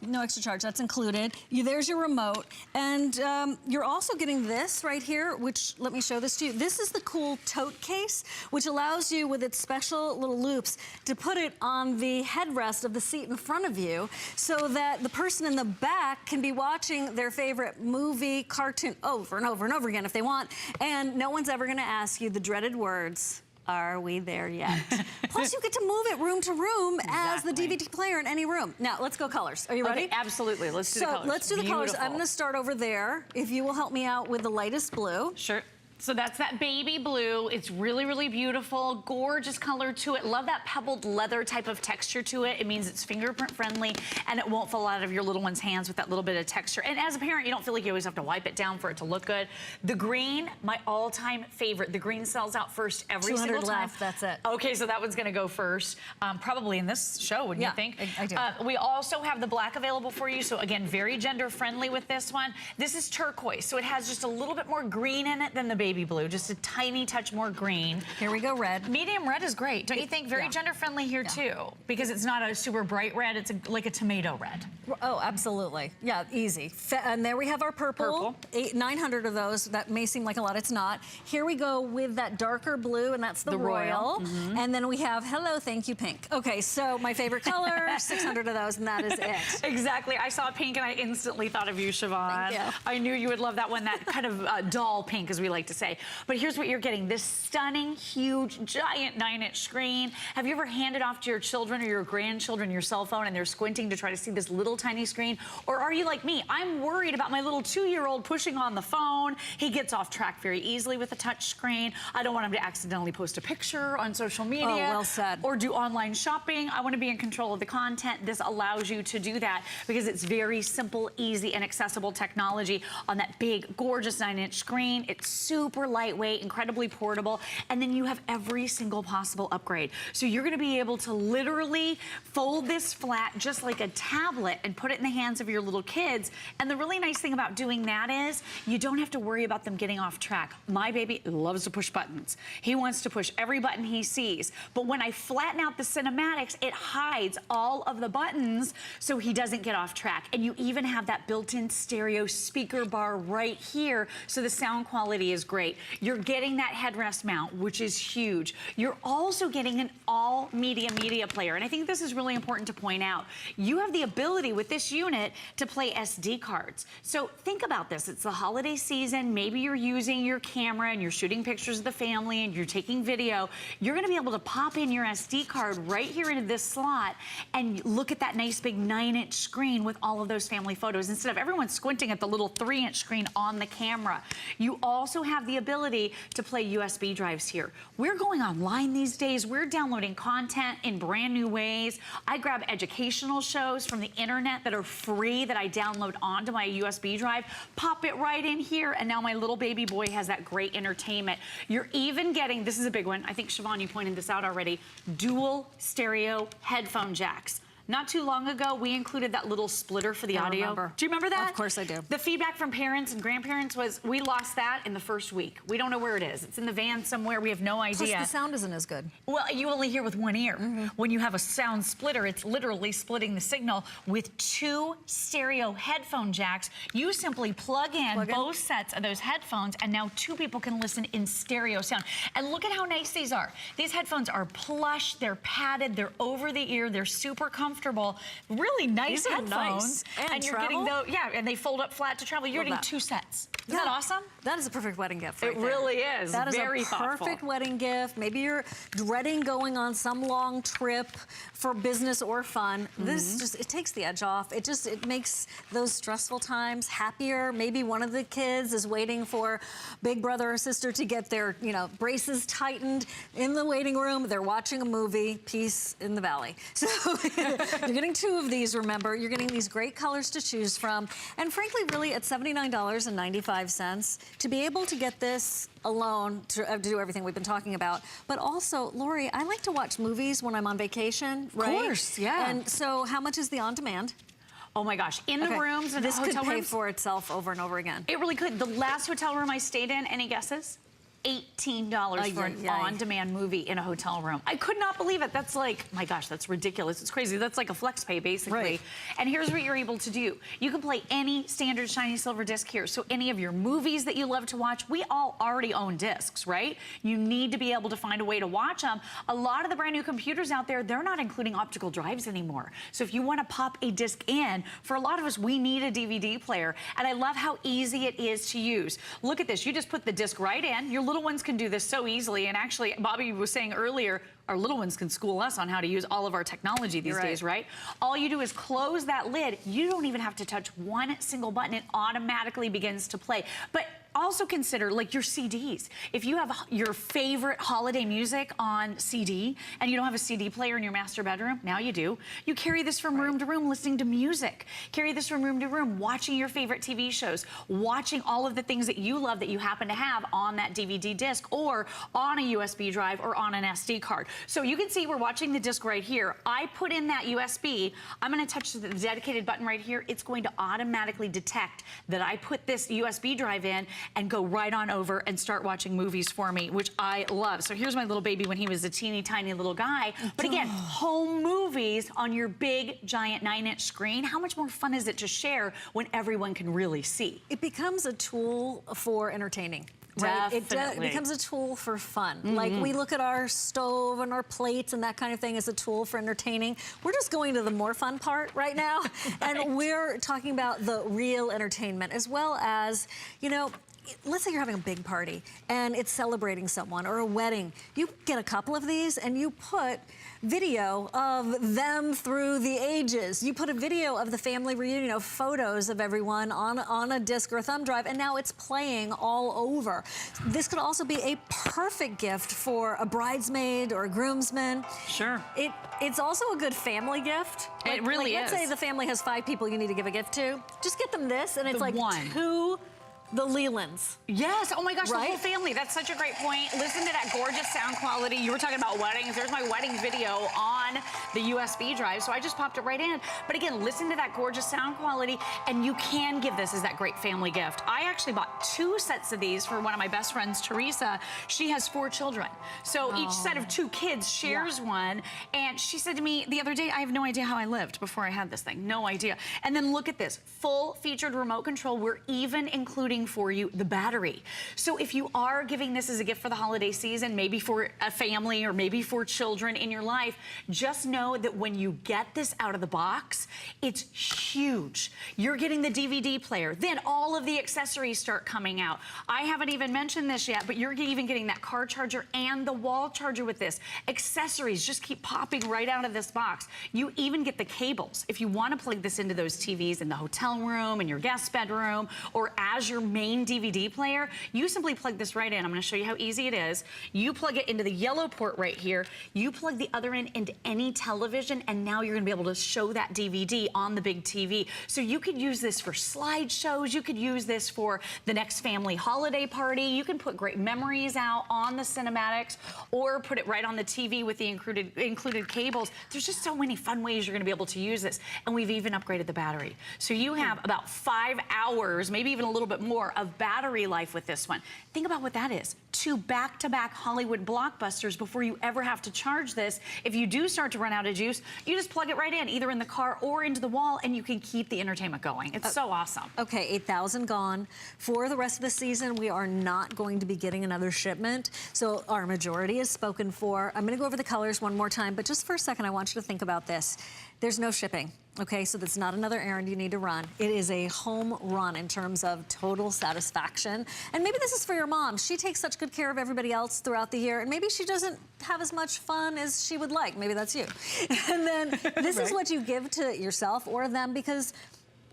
no extra charge, that's included. There's your remote. And you're also getting this right here, which, let me show this to you. This is the cool tote case, which allows you, with its special little loops, to put it on the headrest of the seat in front of you so that the person in the back can be watching their favorite movie, cartoon, over and over and over again if they want. And no one's ever gonna ask you the dreaded words, are we there yet? Plus, you get to move it room to room as the DVD player in any room. Now, let's go colors. Are you ready? Okay, absolutely. Let's do the colors. So let's do the colors. I'm going to start over there. If you will help me out with the lightest blue. Sure. So that's that baby blue. It's really, really beautiful, gorgeous color to it. Love that pebbled leather type of texture to it. It means it's fingerprint friendly and it won't fall out of your little one's hands with that little bit of texture. And as a parent, you don't feel like you always have to wipe it down for it to look good. The green, my all-time favorite. The green sells out first every single time. 200 left, that's it. Okay, so that one's gonna go first. Probably in this show, wouldn't you think? I do. We also have the black available for you. So again, very gender friendly with this one. This is turquoise, so it has just a little bit more green in it than the baby baby blue, just a tiny touch more green. Here we go, red. Medium red is great, don't you think? Very gender friendly here too, because it's not a super bright red, it's like a tomato red. Oh, absolutely. Yeah, easy. And there we have our purple. 900 of those. That may seem like a lot, it's not. Here we go with that darker blue, and that's the royal. And then we have hello, thank you, pink. Okay, so my favorite color, 600 of those, and that is it. Exactly. I saw pink and I instantly thought of you, Siobhan. Thank you. I knew you would love that one, that kind of dull pink, as we like to say. But here's what you're getting, this stunning, huge, giant 9-inch screen. Have you ever handed off to your children or your grandchildren your cell phone and they're squinting to try to see this little tiny screen? Or are you like me? I'm worried about my little 2-year-old pushing on the phone. He gets off track very easily with a touch screen. I don't want him to accidentally post a picture on social media. Oh, well said. Or do online shopping. I want to be in control of the content. This allows you to do that because it's very simple, easy, and accessible technology on that big, gorgeous 9-inch screen. It's super lightweight, incredibly portable, and then you have every single possible upgrade. So you're going to be able to literally fold this flat just like a tablet and put it in the hands of your little kids. And the really nice thing about doing that is you don't have to worry about them getting off track. My baby loves to push buttons. He wants to push every button he sees. But when I flatten out the cinematics, it hides all of the buttons so he doesn't get off track. And you even have that built-in stereo speaker bar right here, so the sound quality is great. You're getting that headrest mount, which is huge. You're also getting an all-media media player. And I think this is really important to point out. You have the ability with this unit to play SD cards. So think about this. It's the holiday season. Maybe you're using your camera and you're shooting pictures of the family and you're taking video. You're going to be able to pop in your SD card right here into this slot and look at that nice big 9-inch screen with all of those family photos instead of everyone squinting at the little 3-inch screen on the camera. You also have the ability to play USB drives here. We're going online these days. We're downloading content in brand new ways. I grab educational shows from the internet that are free that I download onto my USB drive, pop it right in here, and now my little baby boy has that great entertainment. You're even getting, this is a big one, I think Siobhan, you pointed this out already, dual stereo headphone jacks. Not too long ago, we included that little splitter for the audio. Remember. Do you remember that? Of course I do. The feedback from parents and grandparents was, we lost that in the first week. We don't know where it is. It's in the van somewhere. We have no idea. Plus the sound isn't as good. Well, you only hear with one ear. When you have a sound splitter, it's literally splitting the signal with 2 stereo headphone jacks. You simply plug in both sets of those headphones, and now 2 people can listen in stereo sound. And look at how nice these are. These headphones are plush, they're padded, they're over the ear, they're super comfortable. Really nice headphones. Nice. And you're getting those, and they fold up flat to travel. You're getting 2 sets. Isn't that awesome? That is a perfect wedding gift right It there. really is. That is very a perfect thoughtful wedding gift. Maybe you're dreading going on some long trip for business or fun. This just, it takes the edge off. It makes those stressful times happier. Maybe one of the kids is waiting for big brother or sister to get their, braces tightened in the waiting room. They're watching a movie, Peace in the Valley. So you're getting 2 of these, remember. You're getting these great colors to choose from. And frankly, really, at $79.95, to be able to get this alone to do everything we've been talking about. But also, Lori, I like to watch movies when I'm on vacation, right? Of course, yeah. And so how much is the on-demand? Oh my gosh, in the rooms and this hotel could pay rooms, for itself over and over again. it really could. The last hotel room I stayed in, any guesses? $18 for an on-demand movie in a hotel room. I could not believe it. That's like, my gosh, that's ridiculous. It's crazy. That's like a flex pay, basically. Right. And here's what you're able to do. You can play any standard shiny silver disc here. So any of your movies that you love to watch, we all already own discs, right? You need to be able to find a way to watch them. A lot of the brand new computers out there, they're not including optical drives anymore. So if you want to pop a disc in, for a lot of us, we need a DVD player. And I love how easy it is to use. Look at this. You just put the disc right in. Your little ones can do this so easily. And actually, Bobby was saying earlier, our little ones can school us on how to use all of our technology these days, right? All you do is close that lid. You don't even have to touch one single button. It automatically begins to play. But also consider like your CDs. If you have your favorite holiday music on CD and you don't have a CD player in your master bedroom, now you do. You carry this from room to room listening to music. Carry this from room to room watching your favorite TV shows, watching all of the things that you love that you happen to have on that DVD disc or on a USB drive or on an SD card. So you can see we're watching the disc right here. I put in that USB. I'm going to touch the dedicated button right here. It's going to automatically detect that I put this USB drive in, and go right on over and start watching movies for me, which I love. So here's my little baby when he was a teeny tiny little guy. But again, home movies on your big, giant 9-inch screen. How much more fun is it to share when everyone can really see? It becomes a tool for entertaining. Right? It becomes a tool for fun. Like we look at our stove and our plates and that kind of thing as a tool for entertaining. We're just going to the more fun part right now. And we're talking about the real entertainment as well as, you know, let's say you're having a big party and it's celebrating someone or a wedding. You get a couple of these and you put video of them through the ages. You put a video of the family reunion, of photos of everyone on a disc or a thumb drive, and now it's playing all over. This could also be a perfect gift for a bridesmaid or a groomsman. Sure. It's also a good family gift. It really is. Let's say the family has 5 people you need to give a gift to. Just get them this, and it's like one. 2 the Lelands. Yes, oh my gosh, Right? the whole family. That's such a great point. Listen to that gorgeous sound quality. You were talking about weddings. There's my wedding video on the USB drive, so I just popped it right in. But again, listen to that gorgeous sound quality, and you can give this as that great family gift. I actually bought 2 sets of these for one of my best friends, Teresa. She has 4 children. So each set of 2 kids shares one, and she said to me the other day, I have no idea how I lived before I had this thing. No idea. And then look at this, full featured remote control. We're even including for you the battery. So if you are giving this as a gift for the holiday season, maybe for a family or maybe for children in your life, just know that when you get this out of the box, it's huge. You're getting the DVD player, then all of the accessories start coming out. I haven't even mentioned this yet, but you're even getting that car charger and the wall charger with this. Accessories just keep popping right out of this box. You even get the cables. If you want to plug this into those TVs in the hotel room, in your guest bedroom, or as your main DVD player, you simply plug this right in. I'm going to show you how easy it is. You plug it into the yellow port right here. You plug the other end into any television, and now you're going to be able to show that DVD on the big TV. So you could use this for slideshows. You could use this for the next family holiday party. You can put great memories out on the cinematics or put it right on the TV with the included cables. There's just so many fun ways you're going to be able to use this. And we've even upgraded the battery. So you have about 5 hours, maybe even a little bit more, of battery life with this one. Think about what that is. 2 back-to-back Hollywood blockbusters before you ever have to charge this. If you do start to run out of juice, you just plug it right in, either in the car or into the wall, and you can keep the entertainment going. It's so awesome. Okay, 8,000 gone. For the rest of the season, we are not going to be getting another shipment, so our majority is spoken for. I'm going to go over the colors one more time, but just for a second, I want you to think about this. There's no shipping. Okay, so that's not another errand you need to run. It is a home run in terms of total satisfaction. And maybe this is for your mom. She takes such good care of everybody else throughout the year, and maybe she doesn't have as much fun as she would like. Maybe that's you. And then this is what you give to yourself or them, because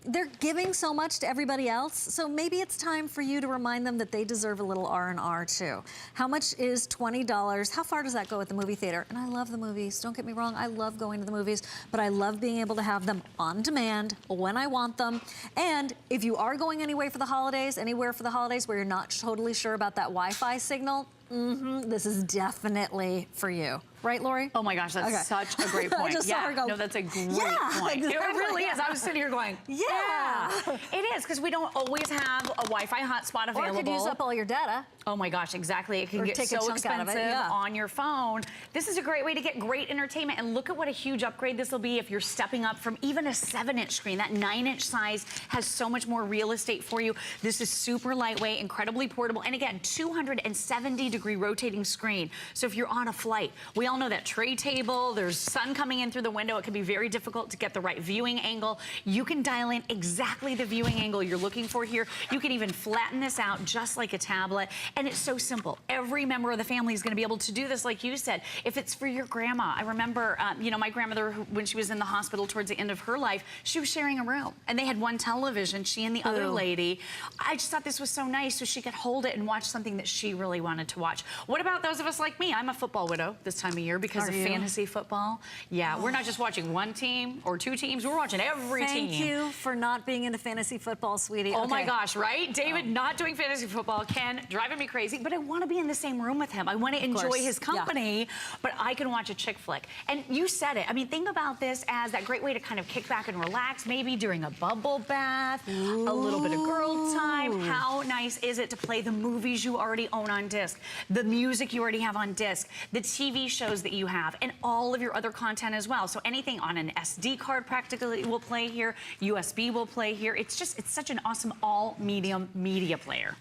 they're giving so much to everybody else, so maybe it's time for you to remind them that they deserve a little R&R too. How much is $20? How far does that go at the movie theater? And I love the movies, don't get me wrong, I love going to the movies, but I love being able to have them on demand when I want them. And if you are going anywhere for the holidays where you're not totally sure about that Wi-Fi signal, this is definitely for you. Right, Lori? Oh my gosh, that's such a great point. I just saw her go, no, that's a great yeah, point. exactly. It really is. I was sitting here going, yeah. It is, because we don't always have a Wi-Fi hotspot available. Or it could use up all your data. Oh my gosh, exactly. It can get take a so chunk out of it, expensive on your phone. This is a great way to get great entertainment, and look at what a huge upgrade this will be if you're stepping up from even a 7-inch screen. That 9-inch size has so much more real estate for you. This is super lightweight, incredibly portable, and again, 270-degree rotating screen. So if you're on a flight, we all know that tray table, there's sun coming in through the window. It can be very difficult to get the right viewing angle. You can dial in exactly the viewing angle you're looking for here. You can even flatten this out just like a tablet. And it's so simple. Every member of the family is going to be able to do this, like you said. If it's for your grandma, I remember, you know, my grandmother, when she was in the hospital towards the end of her life, she was sharing a room. And they had one television, she and the other lady. I just thought this was so nice so she could hold it and watch something that she really wanted to watch. What about those of us like me? I'm a football widow this time time of year because of fantasy football. Yeah, we're not just watching one team or two teams, we're watching every team. Thank you for not being into fantasy football, sweetie. Oh my gosh, right? David not doing fantasy football, Ken driving me crazy, but I want to be in the same room with him. I want to enjoy his company, but I can watch a chick flick. And you said it. I mean, think about this as that great way to kind of kick back and relax, maybe during a bubble bath, a little bit of girl time. How nice is it to play the movies you already own on disc, the music you already have on disc, the TV shows that you have, and all of your other content as well. So anything on an SD card practically will play here, USB will play here. It's such an awesome all-medium media player.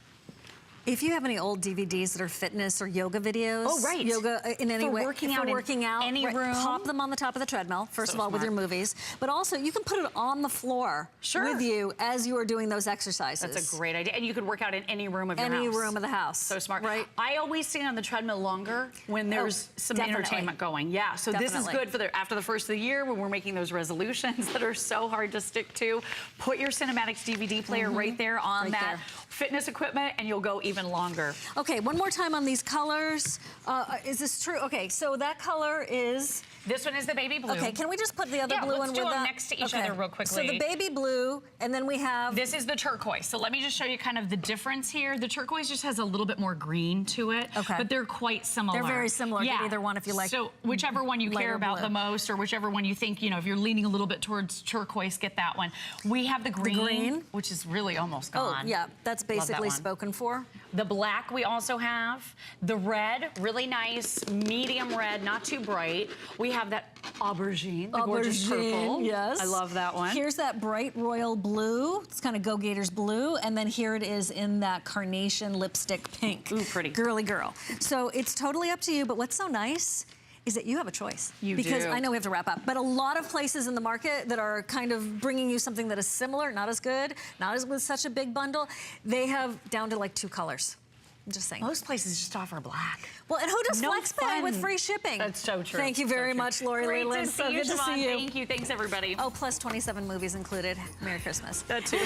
If you have any old DVDs that are fitness or yoga videos, yoga in any way, working out, any room, pop them on the top of the treadmill, first of all, with your movies. But also, you can put it on the floor with you as you are doing those exercises. That's a great idea. And you can work out in any room of your house. Any room of the house. So smart. Right? I always stay on the treadmill longer when there's some entertainment going. Yeah, so this is good for after the first of the year when we're making those resolutions that are so hard to stick to. Put your Cinematics DVD player right there on that fitness equipment and you'll go even longer. Okay, one more time on these colors. Is this true? Okay, so that color is... This one is the baby blue. Okay, can we just put the other blue one with that? let's do them next to each other real quickly. So the baby blue, and then we have... This is the turquoise. So let me just show you kind of the difference here. The turquoise just has a little bit more green to it, but they're quite similar. They're very similar. Get either one if you like. So whichever one you care about the most, or whichever one you think, you know, if you're leaning a little bit towards turquoise, get that one. We have the green, which is really almost gone. Oh, yeah, that's basically spoken for. The black we also have. The red, really nice, medium red, not too bright. We have that aubergine, the gorgeous purple. Yes. I love that one. Here's that bright royal blue. It's kind of Go Gators blue. And then here it is in that carnation lipstick pink. Ooh, pretty. Girly girl. So it's totally up to you, but what's so nice is that you have a choice. Because I know we have to wrap up, but a lot of places in the market that are kind of bringing you something that is similar, not as good, not as with such a big bundle, they have down to like 2 colors. I'm just saying. Most places just offer black. Well, and who does FlexPay with free shipping? That's so true. Thank you very much, Lori Leland. So good to see you. Thank you. Thanks, everybody. Oh, plus 27 movies included. Merry Christmas. That too.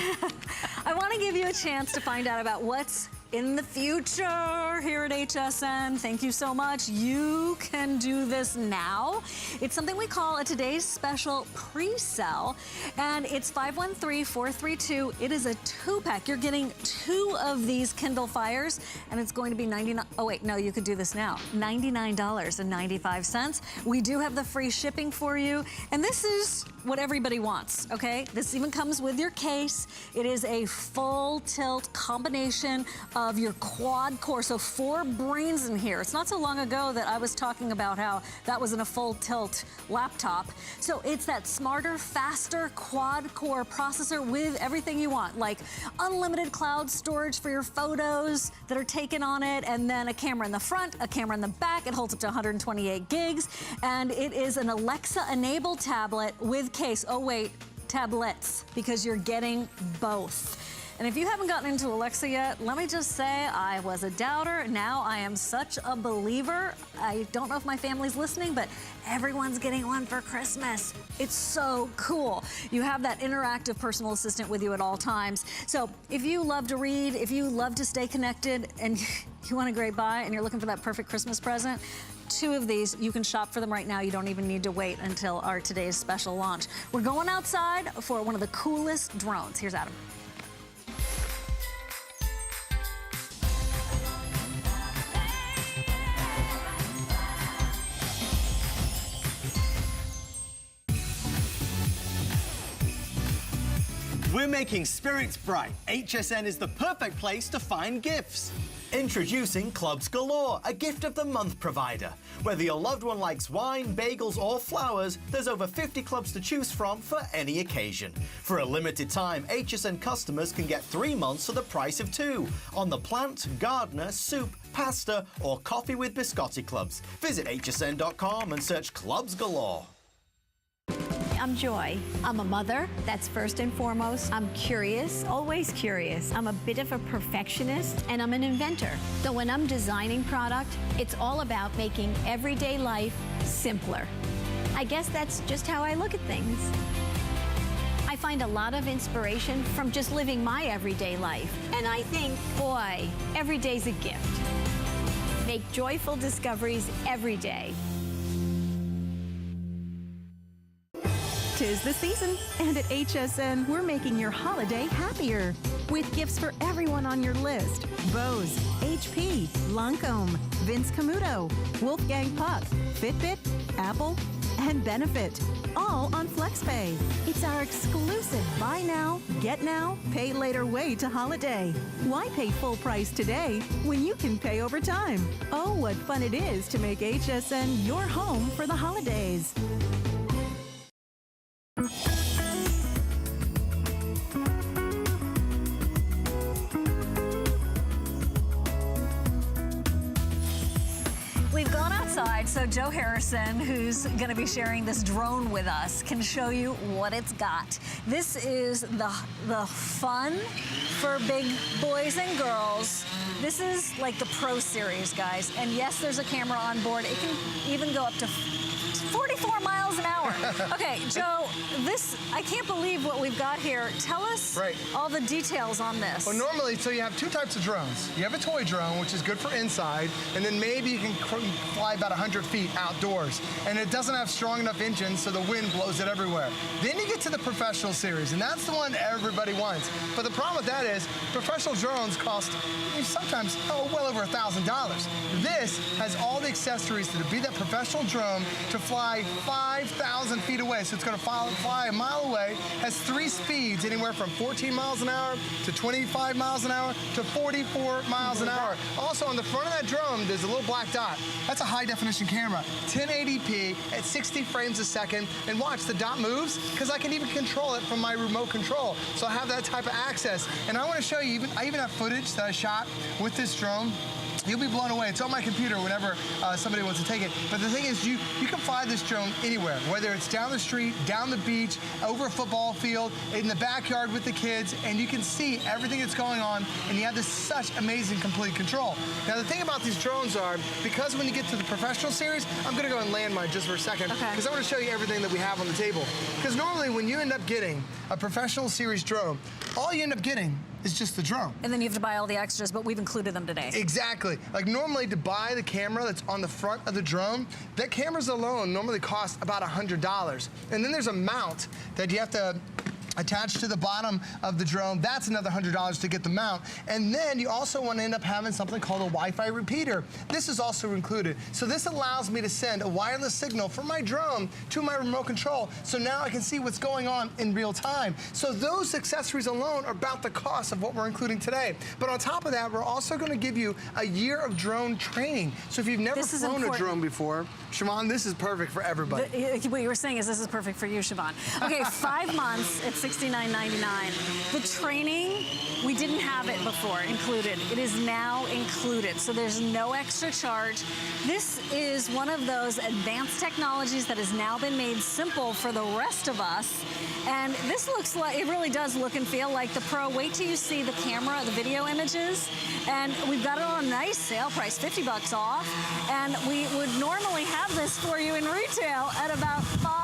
I want to give you a chance to find out about what's in the future here at HSN. Thank you so much. You can do this now. It's something we call a Today's Special pre-sell, and it's 513432. It is a 2-pack. You're getting 2 of these Kindle Fires, and it's going to be $99. Oh wait, no, you could do this now. $99.95. We do have the free shipping for you, and this is what everybody wants, okay? This even comes with your case. It is a full tilt combination of your quad core, so 4 brains in here. It's not so long ago that I was talking about how that was in a full tilt laptop. So it's that smarter, faster quad core processor with everything you want, like unlimited cloud storage for your photos that are taken on it, and then a camera in the front, a camera in the back. It holds up to 128 gigs, and it is an Alexa-enabled tablet with case. Oh wait, tablets, because you're getting both. And if you haven't gotten into Alexa yet, let me just say I was a doubter. Now I am such a believer. I don't know if my family's listening, but everyone's getting one for Christmas. It's so cool. You have that interactive personal assistant with you at all times. So if you love to read, if you love to stay connected, and you want a great buy and you're looking for that perfect Christmas present, 2 of these, you can shop for them right now. You don't even need to wait until our today's special launch. We're going outside for one of the coolest drones. Here's Adam. We're making spirits bright. HSN is the perfect place to find gifts. Introducing Clubs Galore, a gift of the month provider. Whether your loved one likes wine, bagels, or flowers, there's over 50 clubs to choose from for any occasion. For a limited time, HSN customers can get 3 months for the price of 2 on the plant, gardener, soup, pasta, or coffee with biscotti clubs. Visit hsn.com and search Clubs Galore. I'm Joy. I'm a mother, that's first and foremost. I'm curious, always curious. I'm a bit of a perfectionist, and I'm an inventor. So when I'm designing product, it's all about making everyday life simpler. I guess that's just how I look at things. I find a lot of inspiration from just living my everyday life. And I think, boy, every day's a gift. Make joyful discoveries every day. 'Tis the season, and at HSN, we're making your holiday happier. With gifts for everyone on your list. Bose, HP, Lancome, Vince Camuto, Wolfgang Puck, Fitbit, Apple, and Benefit. All on FlexPay. It's our exclusive buy now, get now, pay later way to holiday. Why pay full price today when you can pay over time? Oh, what fun it is to make HSN your home for the holidays. We've gone outside, so Joe Harrison, who's going to be sharing this drone with us, can show you what it's got. This is the fun for big boys and girls. This is like the Pro Series, guys. And yes, there's a camera on board. It can even go up to 44 miles an hour. Okay, Joe, I can't believe what we've got here. Tell us all the details on this. Well, normally, so you have two types of drones. You have a toy drone, which is good for inside, and then maybe you can fly about 100 feet outdoors. And it doesn't have strong enough engines, so the wind blows it everywhere. Then you get to the professional series, and that's the one everybody wants. But the problem with that is professional drones cost sometimes well over $1,000. This has all the accessories to be that professional drone to fly 5,000 feet away. So it's going to fly a mile away, has 3 speeds, anywhere from 14 miles an hour to 25 miles an hour to 44 miles an hour. Also, on the front of that drone, there's a little black dot. That's a high-definition camera, 1080p at 60 frames a second. And watch, the dot moves because I can even control it from my remote control. So I have that type of access. And I want to show you, I even have footage that I shot with this drone. You'll be blown away. It's on my computer whenever somebody wants to take it. But the thing is, you can fly this drone anywhere, whether it's down the street, down the beach, over a football field, in the backyard with the kids, and you can see everything that's going on, and you have this such amazing complete control. Now, the thing about these drones are, because when you get to the professional series, I'm going to go and land mine just for a second, because I want to show you everything that we have on the table. Because normally, when you end up getting a professional series drone, all you end up getting is just the drone. And then you have to buy all the extras, but we've included them today. Exactly. Like normally to buy the camera that's on the front of the drone, that cameras alone normally cost about $100. And then there's a mount that you have to attached to the bottom of the drone. That's another $100 to get the mount. And then you also want to end up having something called a Wi-Fi repeater. This is also included. So this allows me to send a wireless signal from my drone to my remote control. So now I can see what's going on in real time. So those accessories alone are about the cost of what we're including today. But on top of that, we're also going to give you a year of drone training. So if you've never flown a drone before, Siobhan, this is perfect for everybody. What you were saying is this is perfect for you, Siobhan. Okay, 5 months at $69.99. The training, we didn't have it before included. It is now included, so there's no extra charge. This is one of those advanced technologies that has now been made simple for the rest of us. And this looks like, it really does look and feel like the Pro. Wait till you see the camera, the video images. And we've got it on a nice sale price, $50 off. And we would normally have this for you in retail at about $500.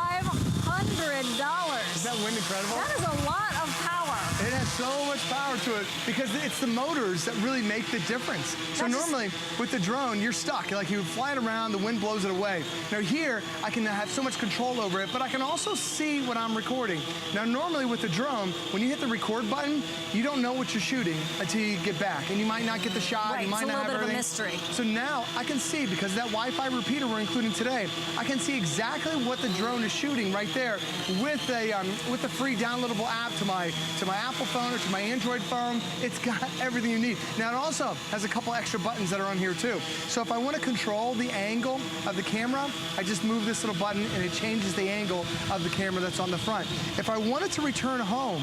Is that wind incredible? That is a lot of power. It has so much power to it because it's the motors that really make the difference. So normally with the drone, you're stuck. Like you fly it around, the wind blows it away. Now here, I can have so much control over it, but I can also see what I'm recording. Now normally with the drone, when you hit the record button, you don't know what you're shooting until you get back. And you might not get the shot, right, you might not have everything. It's a little bit of a mystery. So now I can see, because of that Wi-Fi repeater we're including today, I can see exactly what the drone is shooting right there with the free downloadable app to my Apple phone or to my Android phone. It's got everything you need. Now it also has a couple extra buttons that are on here too. So if I want to control the angle of the camera, I just move this little button and it changes the angle of the camera that's on the front. If I wanted to return home,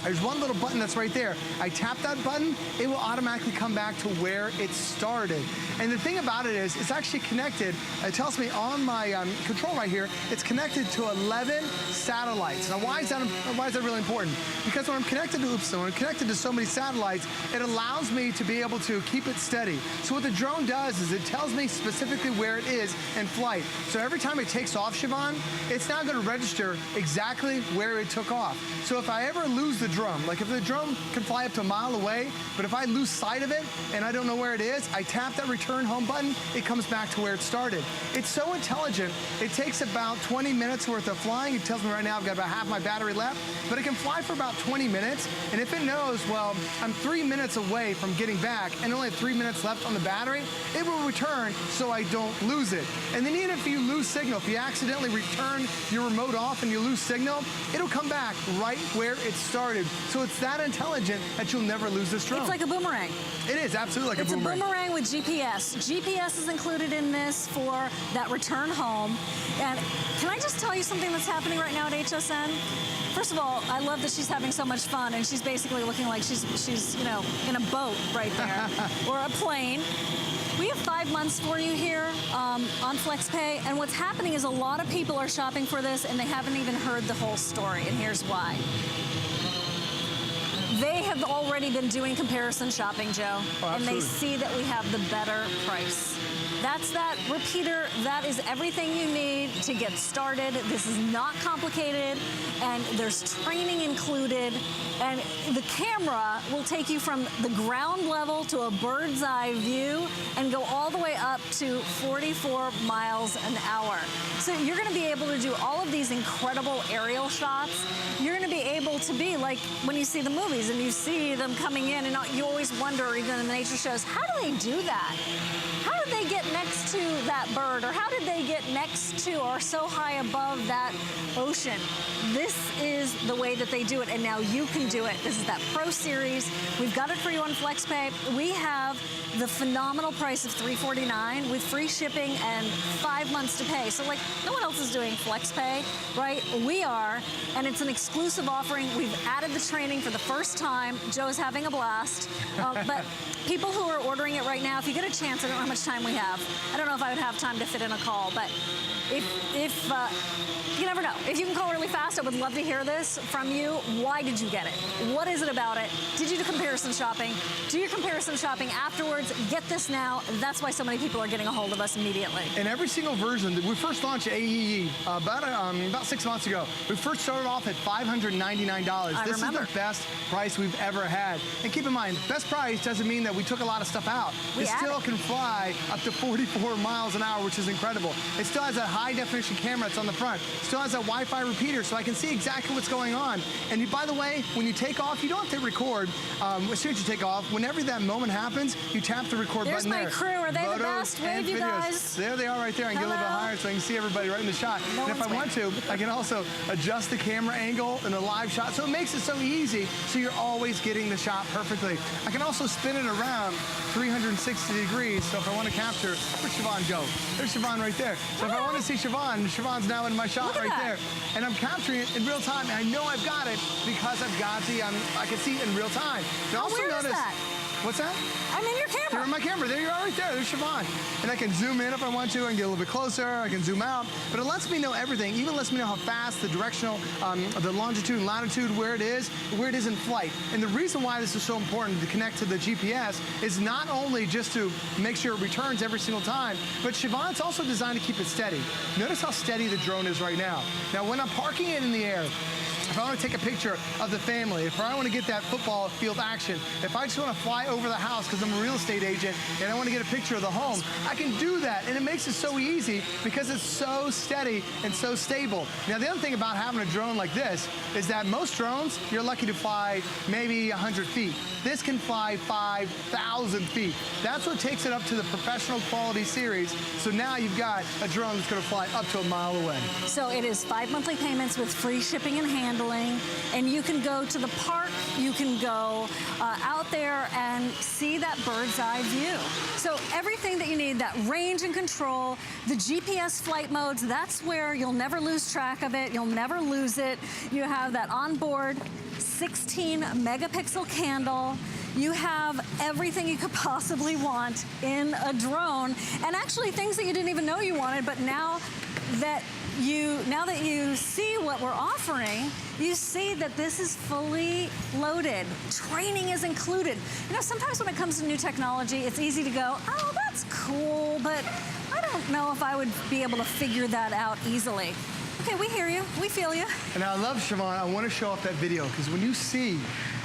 there's one little button that's right there. I tap that button, it will automatically come back to where it started. And the thing about it is, it's actually connected. It tells me on my control right here, it's connected to 11 satellites. Now, why is that really important? Because when I'm connected to so many satellites, it allows me to be able to keep it steady. So what the drone does is it tells me specifically where it is in flight. So every time it takes off, Siobhan, it's now going to register exactly where it took off. So if I ever lose the drone. Like if the drone can fly up to a mile away, but if I lose sight of it and I don't know where it is, I tap that return home button, it comes back to where it started. It's so intelligent. It takes about 20 minutes worth of flying. It tells me right now I've got about half my battery left, but it can fly for about 20 minutes. And if it knows, well, I'm 3 minutes away from getting back and only have 3 minutes left on the battery, it will return so I don't lose it. And then even if you lose signal, if you accidentally return your remote off and you lose signal, it'll come back right where it started. So it's that intelligent that you'll never lose this drone. It's like a boomerang. It is absolutely like a boomerang. It's a boomerang with GPS. GPS is included in this for that return home. And can I just tell you something that's happening right now at HSN? First of all, I love that she's having so much fun, and she's basically looking like she's you know, in a boat right there, or a plane. We have 5 months for you here on FlexPay, and what's happening is a lot of people are shopping for this, and they haven't even heard the whole story, and here's why. They have already been doing comparison shopping, Joe, and they see that we have the better price. That's that repeater. That is everything you need to get started. This is not complicated, and there's training included. And the camera will take you from the ground level to a bird's eye view and go all the way up to 44 miles an hour. So you're going to be able to do all of these incredible aerial shots. You're going to be able to be like when you see the movies and you see them coming in, and you always wonder, even in the nature shows, how do they do that? How did they get next to that bird, or how did they get next to or so high above that ocean? This is the way that they do it, and now you can do it. This is that Pro Series. We've got it for you on FlexPay. We have the phenomenal price of $349 with free shipping and 5 months to pay. So like no one else is doing FlexPay, right? We are, and it's an exclusive offering. We've added the training for the first time. Joe's having a blast. But people who are ordering it right now, if you get a chance, I don't know how much time we have. I don't know if I would have time to fit in a call, but if you never know. If you can call really fast, I would love to hear this from you. Why did you get it? What is it about it? Did you do comparison shopping? Do your comparison shopping afterwards. Get this now. That's why so many people are getting a hold of us immediately. And every single version, we first launched AEE about 6 months ago. We first started off at $599. This is the best price we've ever had. And keep in mind, best price doesn't mean that we took a lot of stuff out. It still can fly up to 44 miles an hour, which is incredible. It still has a high definition camera that's on the front. Still has a Wi-Fi repeater, so I can see exactly what's going on. And by the way, when you take off, you don't have to record. As soon as you take off, whenever that moment happens, you tap the record button there. There's my crew. Are they the best? Wave, you guys. There they are right there. I can get a little bit higher so I can see everybody right in the shot. And if I want to, I can also adjust the camera angle in a live shot. So it makes it so easy, so you're always getting the shot perfectly. I can also spin it around 360 degrees. So if I want to capture, where'd Siobhan go? There's Siobhan right there. So if I want to see Siobhan, Siobhan's now in my shot right there. And I'm capturing it in real time. And I know I've got it because I've got I can see it in real time. Where is that? What's that? I'm in your camera. You're in my camera. There you are right there. There's Siobhan. And I can zoom in if I want to. I can get a little bit closer. I can zoom out. But it lets me know everything. Even lets me know how fast, the directional, the longitude and latitude, where it is in flight. And the reason why this is so important to connect to the GPS is not only just to make sure it returns every single time, but Siobhan's also designed to keep it steady. Notice how steady the drone is right now. Now, when I'm parking it in the air, if I want to take a picture of the family, if I want to get that football field action, if I just want to fly over the house because I'm a real estate agent and I want to get a picture of the home, I can do that. And it makes it so easy because it's so steady and so stable. Now, the other thing about having a drone like this is that most drones, you're lucky to fly maybe 100 feet. This can fly 5,000 feet. That's what takes it up to the professional quality series. So now you've got a drone that's going to fly up to a mile away. So it is 5 monthly payments with free shipping and handling, and you can go to the park, you can go out there and see that bird's eye view. So everything that you need, that range and control, the GPS flight modes, that's where you'll never lose track of it, you'll never lose it. You have that onboard 16 megapixel candle. You have everything you could possibly want in a drone, and actually things that you didn't even know you wanted, but now that you see what we're offering, you see that this is fully loaded. Training is included. You know, sometimes when it comes to new technology, it's easy to go, oh, that's cool, but I don't know if I would be able to figure that out easily. okay, we hear you. We feel you. And I love, Siobhan, I want to show off that video because when you see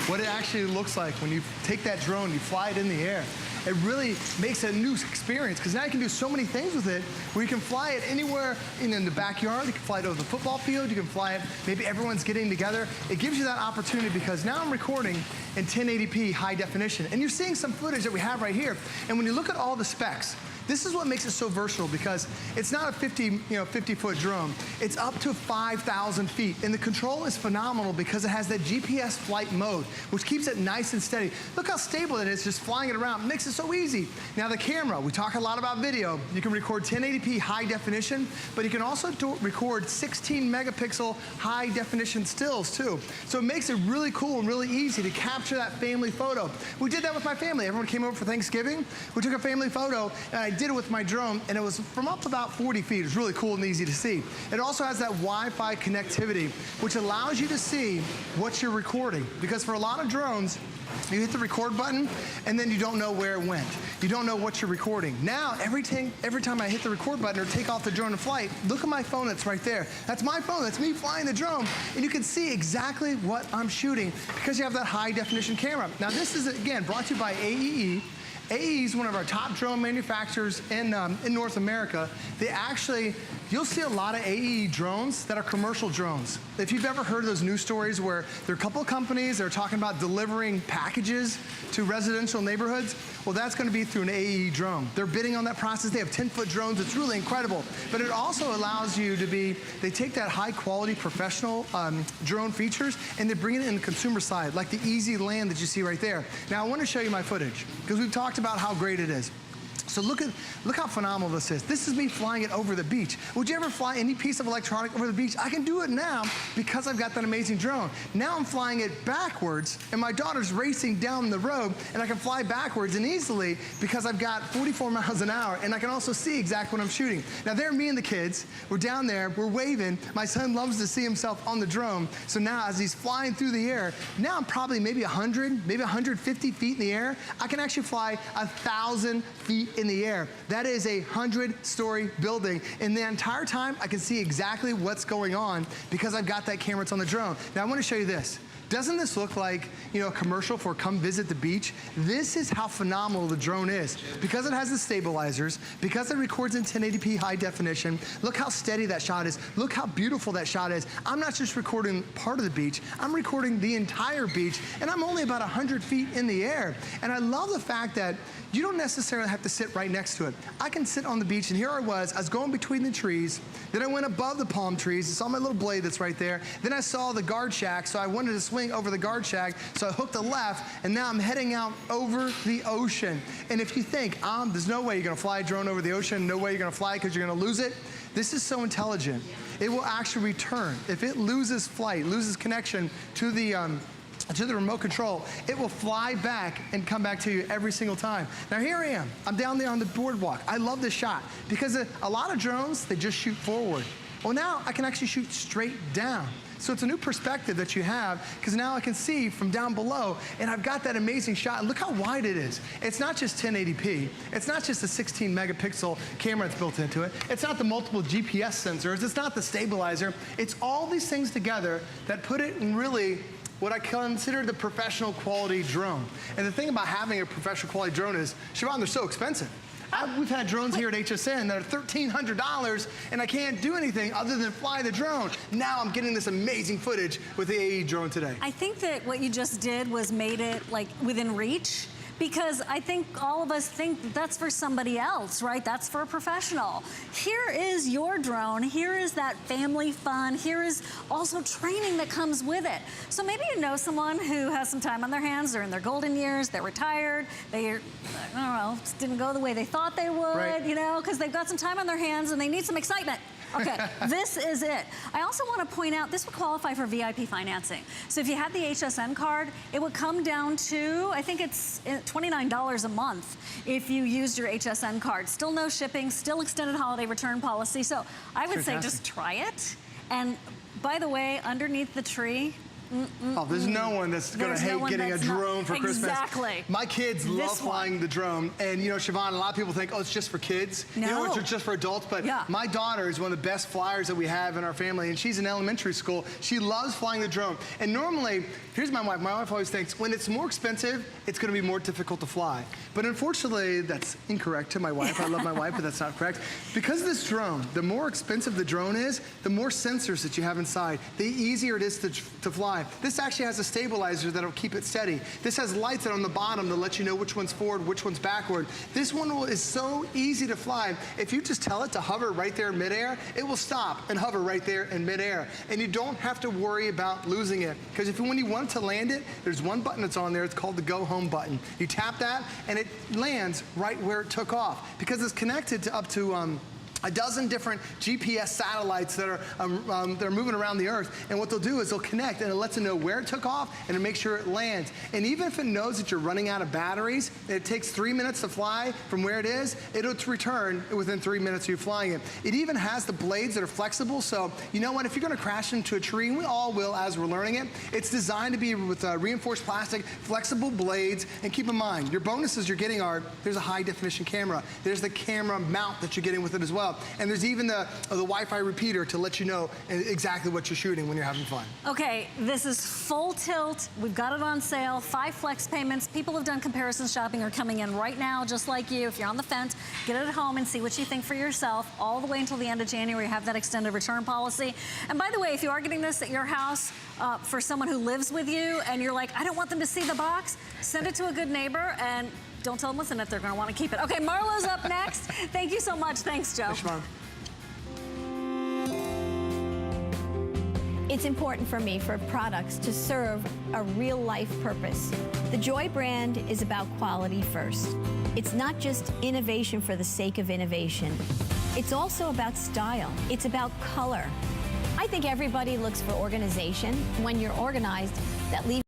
what it actually looks like when you take that drone, you fly it in the air, it really makes a new experience because now you can do so many things with it where you can fly it anywhere in the backyard. You can fly it over the football field. You can fly it, maybe everyone's getting together. It gives you that opportunity because now I'm recording in 1080p high definition. And you're seeing some footage that we have right here. And when you look at all the specs, this is what makes it so versatile because it's not a 50-foot drone. It's up to 5,000 feet. And the control is phenomenal because it has that GPS flight mode, which keeps it nice and steady. Look how stable it is just flying it around. It makes it so easy. Now the camera, we talk a lot about video. You can record 1080p high definition, but you can also record 16 megapixel high definition stills too. So it makes it really cool and really easy to capture that family photo. We did that with my family. Everyone came over for Thanksgiving. We took a family photo and I did it with my drone, and it was from up about 40 feet. It was really cool and easy to see. It also has that Wi-Fi connectivity, which allows you to see what you're recording. Because for a lot of drones, you hit the record button, and then you don't know where it went. You don't know what you're recording. Now, every time I hit the record button or take off the drone in flight, look at my phone that's right there. That's my phone. That's me flying the drone. And you can see exactly what I'm shooting because you have that high definition camera. Now, this is, again, brought to you by AEE. AE is one of our top drone manufacturers in North America. They actually, you'll see a lot of AE drones that are commercial drones. If you've ever heard of those news stories where there are a couple of companies that are talking about delivering packages to residential neighborhoods, well, that's going to be through an AE drone. They're bidding on that process. They have 10-foot drones. It's really incredible. But it also allows you to be, they take that high-quality professional drone features and they bring it in the consumer side, like the Easy Land that you see right there. Now, I want to show you my footage because we've talked about how great it is. So look how phenomenal this is. This is me flying it over the beach. Would you ever fly any piece of electronic over the beach? I can do it now because I've got that amazing drone. Now I'm flying it backwards, and my daughter's racing down the road, and I can fly backwards and easily because I've got 44 miles an hour, and I can also see exactly what I'm shooting. Now there, me and the kids, we're down there, we're waving. My son loves to see himself on the drone. So now as he's flying through the air, now I'm probably maybe 100, maybe 150 feet in the air. I can actually fly 1,000 feet in the air. That is a 100-story building. And the entire time, I can see exactly what's going on because I've got that camera that's on the drone. Now, I want to show you this. Doesn't this look like, a commercial for come visit the beach? This is how phenomenal the drone is. Because it has the stabilizers, because it records in 1080p high definition, look how steady that shot is. Look how beautiful that shot is. I'm not just recording part of the beach, I'm recording the entire beach, and I'm only about 100 feet in the air. And I love the fact that you don't necessarily have to sit right next to it. I can sit on the beach, and here I was going between the trees, then I went above the palm trees, I saw my little blade that's right there, then I saw the guard shack, so I wanted to swing over the guard shack, so I hooked a left, and now I'm heading out over the ocean. And if you think, there's no way you're gonna fly a drone over the ocean, no way you're gonna fly it because you're gonna lose it, this is so intelligent. It will actually return. If it loses flight, loses connection to the remote control, it will fly back and come back to you every single time. Now here I am. I'm down there on the boardwalk. I love this shot because a lot of drones, they just shoot forward. Well, now I can actually shoot straight down. So it's a new perspective that you have because now I can see from down below and I've got that amazing shot. And look how wide it is. It's not just 1080p. It's not just the 16 megapixel camera that's built into it. It's not the multiple GPS sensors. It's not the stabilizer. It's all these things together that put it in really what I consider the professional quality drone. And the thing about having a professional quality drone is, Siobhan, they're so expensive. We've had drones here at HSN that are $1,300 and I can't do anything other than fly the drone. Now I'm getting this amazing footage with the AE drone today. I think that what you just did was made it like within reach. Because I think all of us think that's for somebody else, right? That's for a professional. Here is your drone. Here is that family fun. Here is also training that comes with it. So maybe you know someone who has some time on their hands. They're in their golden years. They're retired. They, I don't know, just didn't go the way they thought they would, Right. because they've got some time on their hands and they need some excitement. Okay, this is it. I also want to point out, this would qualify for VIP financing. So if you had the HSN card, it would come down to, I think it's $29 a month if you used your HSN card. Still no shipping, still extended holiday return policy. So I would say just try it. And by the way, underneath the tree, Oh, there's no one that's going to There's no hate one getting a that's not- drone for Christmas. Exactly. My kids love This one. flying the drone. And, you know, Siobhan, a lot of people think, oh, it's just for kids. You know, No. it's just for adults. But Yeah. my daughter is one of the best flyers that we have in our family. And she's in elementary school. She loves flying the drone. And normally, here's my wife. My wife always thinks, when it's more expensive, it's going to be more difficult to fly. But unfortunately, that's incorrect to my wife. I love my wife, but that's not correct. Because of this drone, the more expensive the drone is, the more sensors that you have inside, the easier it is to fly. This actually has a stabilizer that'll keep it steady. This has lights on the bottom to let you know which one's forward, which one's backward. This one is so easy to fly. If you just tell it to hover right there in midair, it will stop and hover right there in midair. And you don't have to worry about losing it. Because when you want to land it, there's one button that's on there. It's called the Go Home button. You tap that, and it lands right where it took off. Because it's connected to up to a dozen different GPS satellites that are moving around the Earth. And what they'll do is they'll connect, and it lets it know where it took off, and it makes sure it lands. And even if it knows that you're running out of batteries, and it takes 3 minutes to fly from where it is, it'll return within 3 minutes of you flying it. It even has the blades that are flexible, so you know what, if you're gonna crash into a tree, and we all will as we're learning it, it's designed to be with reinforced plastic, flexible blades, and keep in mind, your bonuses you're getting are, there's a high definition camera, there's the camera mount that you're getting with it as well. And there's even the Wi-Fi repeater to let you know exactly what you're shooting when you're having fun. Okay, this is full tilt. We've got it on sale, 5 flex payments. People who've done comparison shopping are coming in right now, just like you. If you're on the fence, get it at home and see what you think for yourself. All the way until the end of January, have that extended return policy. And by the way, if you are getting this at your house for someone who lives with you and you're like, I don't want them to see the box, send it to a good neighbor and don't tell them what's in it. They're going to want to keep it. Okay, Marlo's up next. Thank you so much. Thanks, Joe. Thanks, Siobhan. It's important for me for products to serve a real-life purpose. The Joy brand is about quality first. It's not just innovation for the sake of innovation. It's also about style. It's about color. I think everybody looks for organization. When you're organized, that leaves